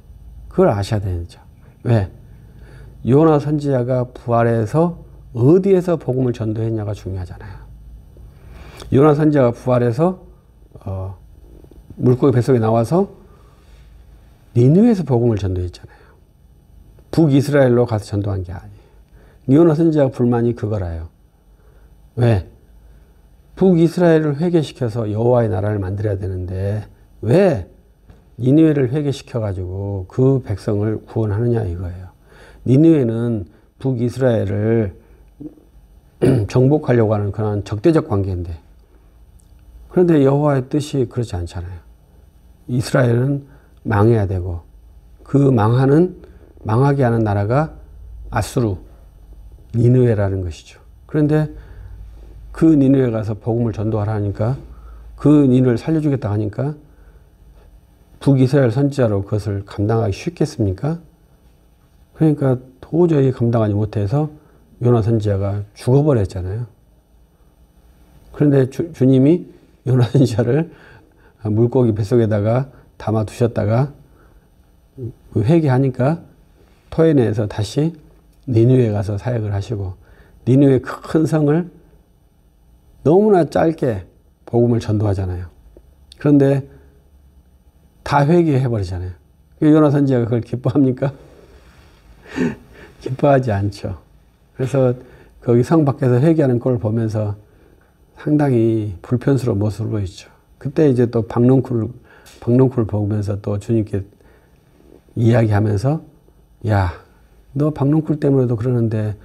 그걸 아셔야 되죠. 왜? 요나 선지자가 부활해서 어디에서 복음을 전도했냐가 중요하잖아요. 요나 선지자가 부활해서 물고기 뱃속에 나와서 니느웨에서 복음을 전도했잖아요. 북이스라엘로 가서 전도한 게 아니에요. 요나 선지자가 불만이 그거라요. 왜? 북이스라엘을 회개시켜서 여호와의 나라를 만들어야 되는데 왜 니느웨를 회개시켜가지고 그 백성을 구원하느냐 이거예요. 니느웨는 북이스라엘을 정복하려고 하는 그런 적대적 관계인데, 그런데 여호와의 뜻이 그렇지 않잖아요. 이스라엘은 망해야 되고, 그 망하게 하는 나라가 아수르, 니느웨라는 것이죠. 그런데 그 니느웨 가서 복음을 전도하라 하니까, 그 니느웨를 살려주겠다 하니까 북이스라엘 선지자로 그것을 감당하기 쉽겠습니까? 그러니까 도저히 감당하지 못해서 요나 선지자가 죽어버렸잖아요. 그런데 주님이 요나 선지자를 물고기 뱃속에다가 담아두셨다가 회개하니까 토해내서 다시 니느웨에 가서 사역을 하시고, 니느웨 큰 성을 너무나 짧게 복음을 전도하잖아요. 그런데 다 회개해버리잖아요. 요나 선지자가 그걸 기뻐합니까? 기뻐하지 않죠. 그래서 거기 성 밖에서 회개하는 꼴을 보면서 상당히 불편스러운 모습을 보이죠. 그때 이제 또 박농쿨을 보면서 또 주님께 이야기하면서, 야, 너 박농쿨 때문에도 그러는데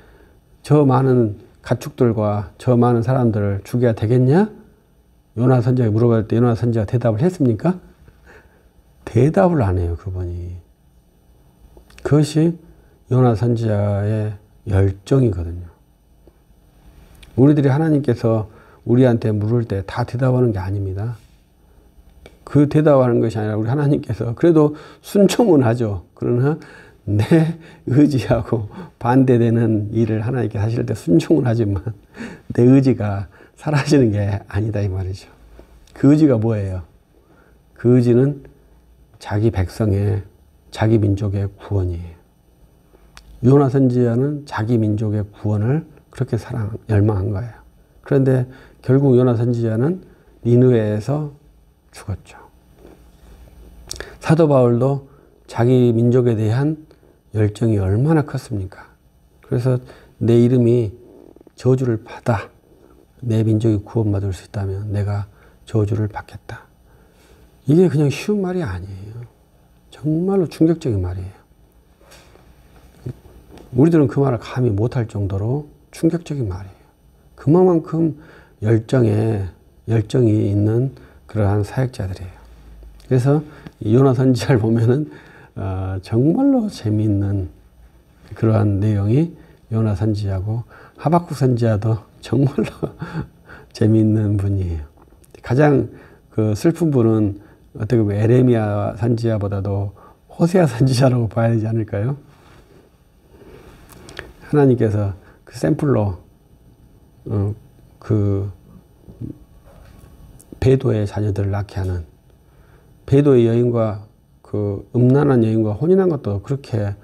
저 많은 가축들과 저 많은 사람들을 죽여야 되겠냐? 요나 선지자가 물어볼 때 요나 선지자가 대답을 했습니까? 대답을 안 해요, 그분이. 그것이 요나 선지자의 열정이거든요. 우리들이 하나님께서 우리한테 물을 때 다 대답하는 게 아닙니다. 그 대답하는 것이 아니라 우리 하나님께서 그래도 순종은 하죠. 그러나 내 의지하고 반대되는 일을 하나님께 하실 때 순종은 하지만 내 의지가 사라지는 게 아니다 이 말이죠. 그 의지가 뭐예요? 그 의지는 자기 백성의, 자기 민족의 구원이에요. 요나 선지자는 자기 민족의 구원을 그렇게 열망한 거예요. 그런데 결국 요나 선지자는 니느웨에서 죽었죠. 사도 바울도 자기 민족에 대한 열정이 얼마나 컸습니까? 그래서 내 이름이 저주를 받아 내 민족이 구원받을 수 있다면 내가 저주를 받겠다. 이게 그냥 쉬운 말이 아니에요. 정말로 충격적인 말이에요. 우리들은 그 말을 감히 못할 정도로 충격적인 말이에요. 그만큼 열정이 있는 그러한 사역자들이에요. 그래서 요나 선지자를 보면은 정말로 재미있는 그러한 내용이 요나 선지자고, 하박국 선지자도 정말로 재미있는 분이에요. 가장 그 슬픈 분은 어떻게 보면 에레미야 선지자보다도 호세아 선지자라고 봐야 되지 않을까요? 하나님께서 그 샘플로 그 배도의 자녀들을 낳게 하는, 배도의 여인과 그 음란한 여인과 혼인한 것도 그렇게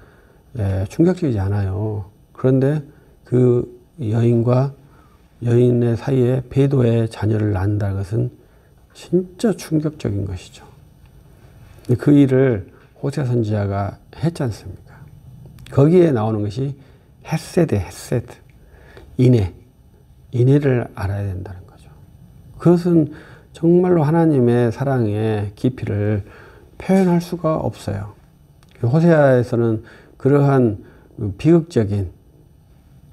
충격적이지 않아요. 그런데 그 여인과 여인의 사이에 배도의 자녀를 낳는다는 것은 진짜 충격적인 것이죠. 그 일을 호세아 선지자가 했지 않습니까? 거기에 나오는 것이 헤세드, 인애를 알아야 된다는 거죠. 그것은 정말로 하나님의 사랑의 깊이를 표현할 수가 없어요. 호세아에서는 그러한 비극적인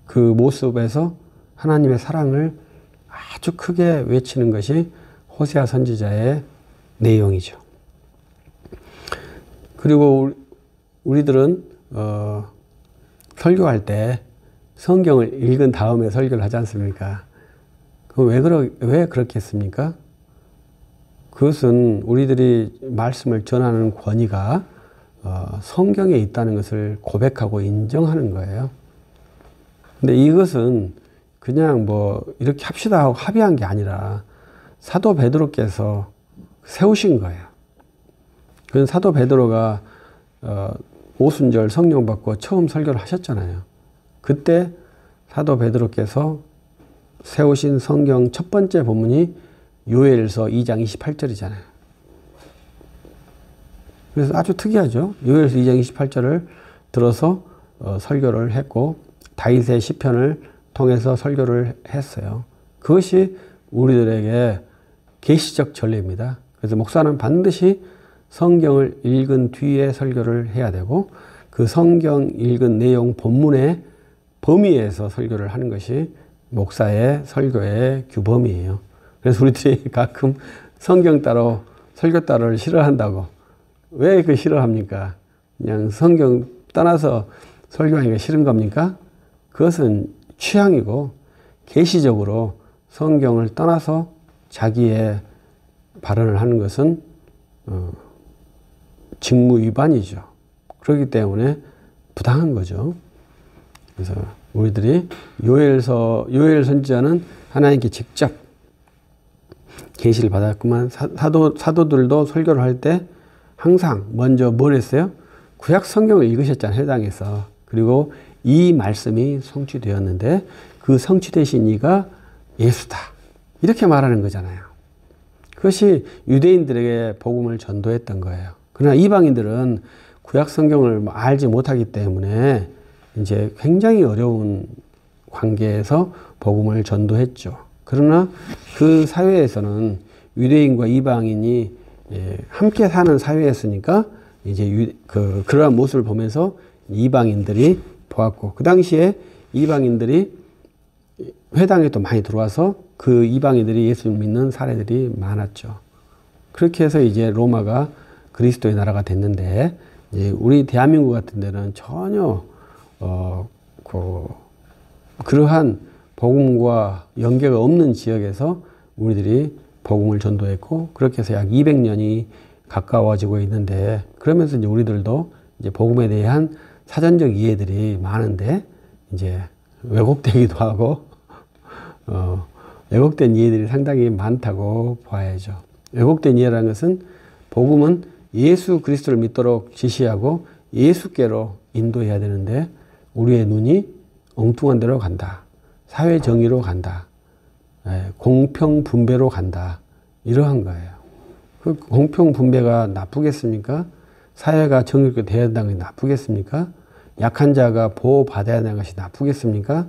그 모습에서 하나님의 사랑을 아주 크게 외치는 것이 호세아 선지자의 내용이죠. 그리고 우리들은 설교할 때 성경을 읽은 다음에 설교를 하지 않습니까? 왜 그렇게 했습니까? 그것은 우리들이 말씀을 전하는 권위가 성경에 있다는 것을 고백하고 인정하는 거예요. 근데 이것은 그냥 뭐 이렇게 합시다 하고 합의한 게 아니라 사도 베드로께서 세우신 거예요. 그건 사도 베드로가 오순절 성령 받고 처음 설교를 하셨잖아요. 그때 사도 베드로께서 세우신 성경 첫 번째 본문이 요엘서 2장 28절이잖아요. 그래서 아주 특이하죠. 요엘서 2장 28절을 들어서 설교를 했고 다윗의 시편을 통해서 설교를 했어요. 그것이 우리들에게 계시적 전례입니다. 그래서 목사는 반드시 성경을 읽은 뒤에 설교를 해야 되고 그 성경 읽은 내용 본문의 범위에서 설교를 하는 것이 목사의 설교의 규범이에요. 그래서 우리들이 가끔 성경 따로 설교 따로를 싫어한다고. 왜 그 싫어합니까? 그냥 성경 떠나서 설교하니까 싫은 겁니까? 그것은 취향이고 계시적으로 성경을 떠나서 자기의 발언을 하는 것은 직무 위반이죠. 그렇기 때문에 부당한 거죠. 그래서 우리들이 요엘 선지자는 하나님께 직접 계시를 받았구만. 사도들도 설교를 할 때 항상 먼저 뭘 했어요? 구약 성경을 읽으셨잖아요. 해당에서. 그리고 이 말씀이 성취되었는데 그 성취되신 이가 예수다. 이렇게 말하는 거잖아요. 그것이 유대인들에게 복음을 전도했던 거예요. 그러나 이방인들은 구약 성경을 알지 못하기 때문에 이제 굉장히 어려운 관계에서 복음을 전도했죠. 그러나 그 사회에서는 유대인과 이방인이 함께 사는 사회였으니까 이제 그러한 모습을 보면서 이방인들이 보았고, 그 당시에 이방인들이 회당에 또 많이 들어와서 그 이방인들이 예수를 믿는 사례들이 많았죠. 그렇게 해서 이제 로마가 그리스도의 나라가 됐는데, 이제 우리 대한민국 같은 데는 전혀 그러한 복음과 연계가 없는 지역에서 우리들이 복음을 전도했고, 그렇게 해서 약 200년이 가까워지고 있는데, 그러면서 이제 우리들도 이제 복음에 대한 사전적 이해들이 많은데 이제 왜곡되기도 하고 왜곡된 이해들이 상당히 많다고 봐야죠. 왜곡된 이해라는 것은 복음은 예수 그리스도를 믿도록 지시하고 예수께로 인도해야 되는데 우리의 눈이 엉뚱한 데로 간다. 사회 정의로 간다. 공평 분배로 간다. 이러한 거예요. 그 공평 분배가 나쁘겠습니까? 사회가 정의롭게 되어야 한다는 것이 나쁘겠습니까? 약한 자가 보호받아야 하는 것이 나쁘겠습니까?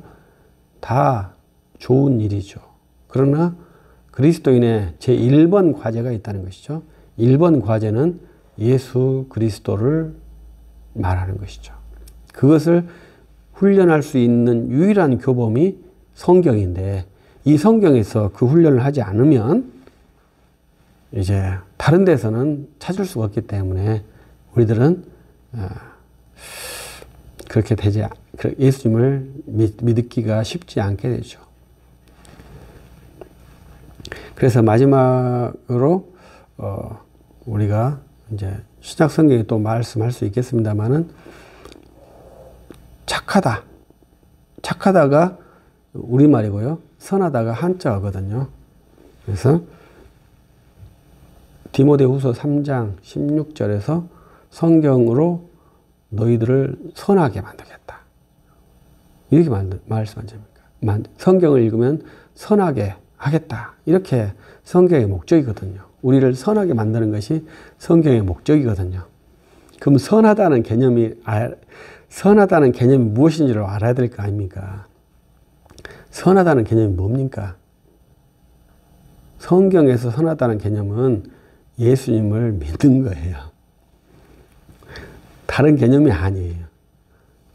다 좋은 일이죠. 그러나 그리스도인의 제1번 과제가 있다는 것이죠. 1번 과제는 예수 그리스도를 말하는 것이죠. 그것을 훈련할 수 있는 유일한 교범이 성경인데, 이 성경에서 그 훈련을 하지 않으면 이제 다른 데서는 찾을 수가 없기 때문에 우리들은 그렇게 예수님을 믿기가 쉽지 않게 되죠. 그래서 마지막으로 우리가 이제 신약 성경에 또 말씀할 수 있겠습니다만은 착하다가 우리말이고요. 선하다가 한자어거든요. 그래서 디모데후서 3장 16절에서 성경으로 너희들을 선하게 만들겠다. 이렇게 말씀한 겁니까? 성경을 읽으면 선하게 하겠다. 이렇게 성경의 목적이거든요. 우리를 선하게 만드는 것이 성경의 목적이거든요. 그럼 선하다는 개념이 무엇인지를 알아야 될 거 아닙니까? 선하다는 개념이 뭡니까? 성경에서 선하다는 개념은 예수님을 믿는 거예요. 다른 개념이 아니에요.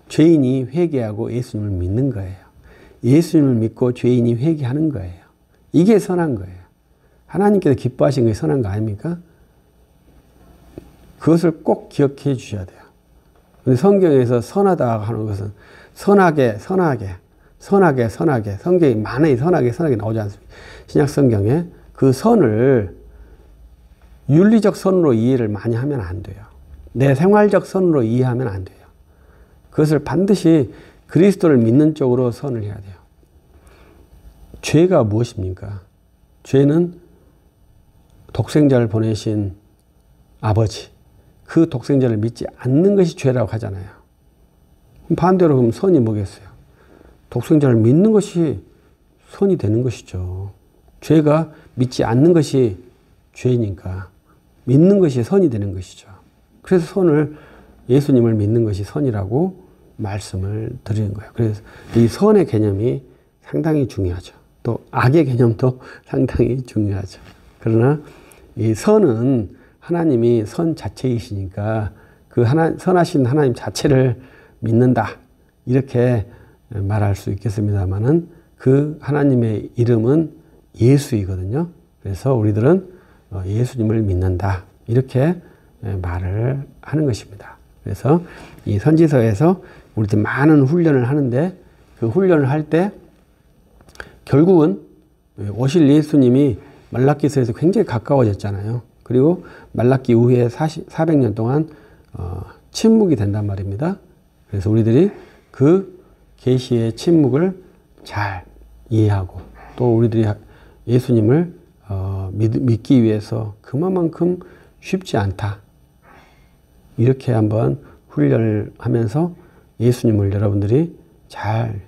죄인이 회개하고 예수님을 믿는 거예요. 예수님을 믿고 죄인이 회개하는 거예요. 이게 선한 거예요. 하나님께서 기뻐하신 것이 선한 거 아닙니까? 그것을 꼭 기억해 주셔야 돼요. 근데 성경에서 선하다 하는 것은 선하게 성경이 많이 선하게 나오지 않습니까? 신약 성경에 그 선을 윤리적 선으로 이해를 많이 하면 안 돼요. 내 생활적 선으로 이해하면 안 돼요. 그것을 반드시 그리스도를 믿는 쪽으로 선을 해야 돼요. 죄가 무엇입니까? 죄는 독생자를 보내신 아버지, 그 독생자를 믿지 않는 것이 죄라고 하잖아요. 반대로 그럼 선이 뭐겠어요? 독생자를 믿는 것이 선이 되는 것이죠. 죄가 믿지 않는 것이 죄니까 믿는 것이 선이 되는 것이죠. 그래서 예수님을 믿는 것이 선이라고 말씀을 드리는 거예요. 그래서 이 선의 개념이 상당히 중요하죠. 또 악의 개념도 상당히 중요하죠. 그러나 이 선은 하나님이 선 자체이시니까 그 선하신 하나님 자체를 믿는다. 이렇게 말할 수 있겠습니다만은 그 하나님의 이름은 예수이거든요. 그래서 우리들은 예수님을 믿는다. 이렇게 말을 하는 것입니다. 그래서 이 선지서에서 우리들 많은 훈련을 하는데 그 훈련을 할 때 결국은 오실 예수님이 말라기서에서 굉장히 가까워졌잖아요. 그리고 말라기 이후에 400년 동안 침묵이 된단 말입니다. 그래서 우리들이 그 계시의 침묵을 잘 이해하고 또 우리들이 예수님을 믿기 위해서 그만큼 쉽지 않다. 이렇게 한번 훈련을 하면서 예수님을 여러분들이 잘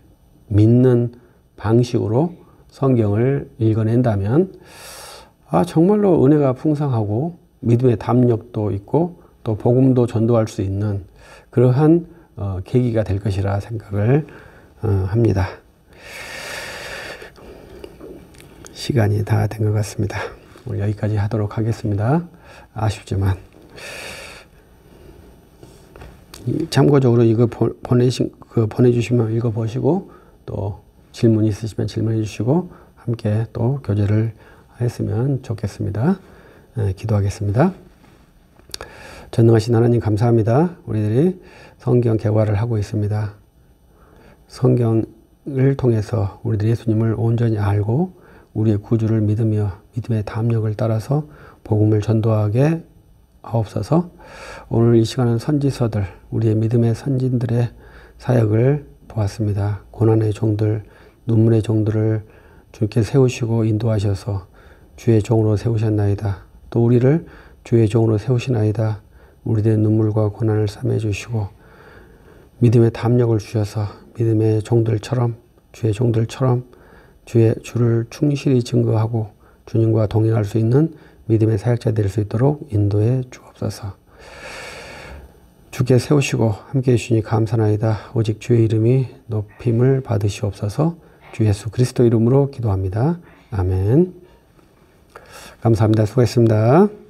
믿는 방식으로 성경을 읽어낸다면 정말로 은혜가 풍성하고 믿음의 담력도 있고 또 복음도 전도할 수 있는 그러한 계기가 될 것이라 생각을 합니다. 시간이 다 된 것 같습니다. 오늘 여기까지 하도록 하겠습니다. 아쉽지만 참고적으로 이거 보내주시면 읽어보시고 또 질문 있으시면 질문해 주시고 함께 또 교제를 했으면 좋겠습니다. 기도하겠습니다. 전능하신 하나님 감사합니다. 우리들이 성경 개화를 하고 있습니다. 성경을 통해서 우리들이 예수님을 온전히 알고 우리의 구주를 믿으며 믿음의 담력을 따라서 복음을 전도하게 하옵소서. 오늘 이 시간은 선지서들, 우리의 믿음의 선진들의 사역을 보았습니다. 고난의 종들, 눈물의 종들을 주께 세우시고 인도하셔서 주의 종으로 세우셨나이다. 또 우리를 주의 종으로 세우시나이다. 우리들의 눈물과 고난을 싸매 주시고 믿음의 담력을 주셔서 믿음의 종들처럼 주의 종들처럼 주를 충실히 증거하고 주님과 동행할 수 있는 믿음의 사역자 될 수 있도록 인도해 주옵소서. 주께 세우시고 함께해 주시니 감사나이다. 오직 주의 이름이 높임을 받으시옵소서. 주 예수 그리스도 이름으로 기도합니다. 아멘. 감사합니다. 수고했습니다.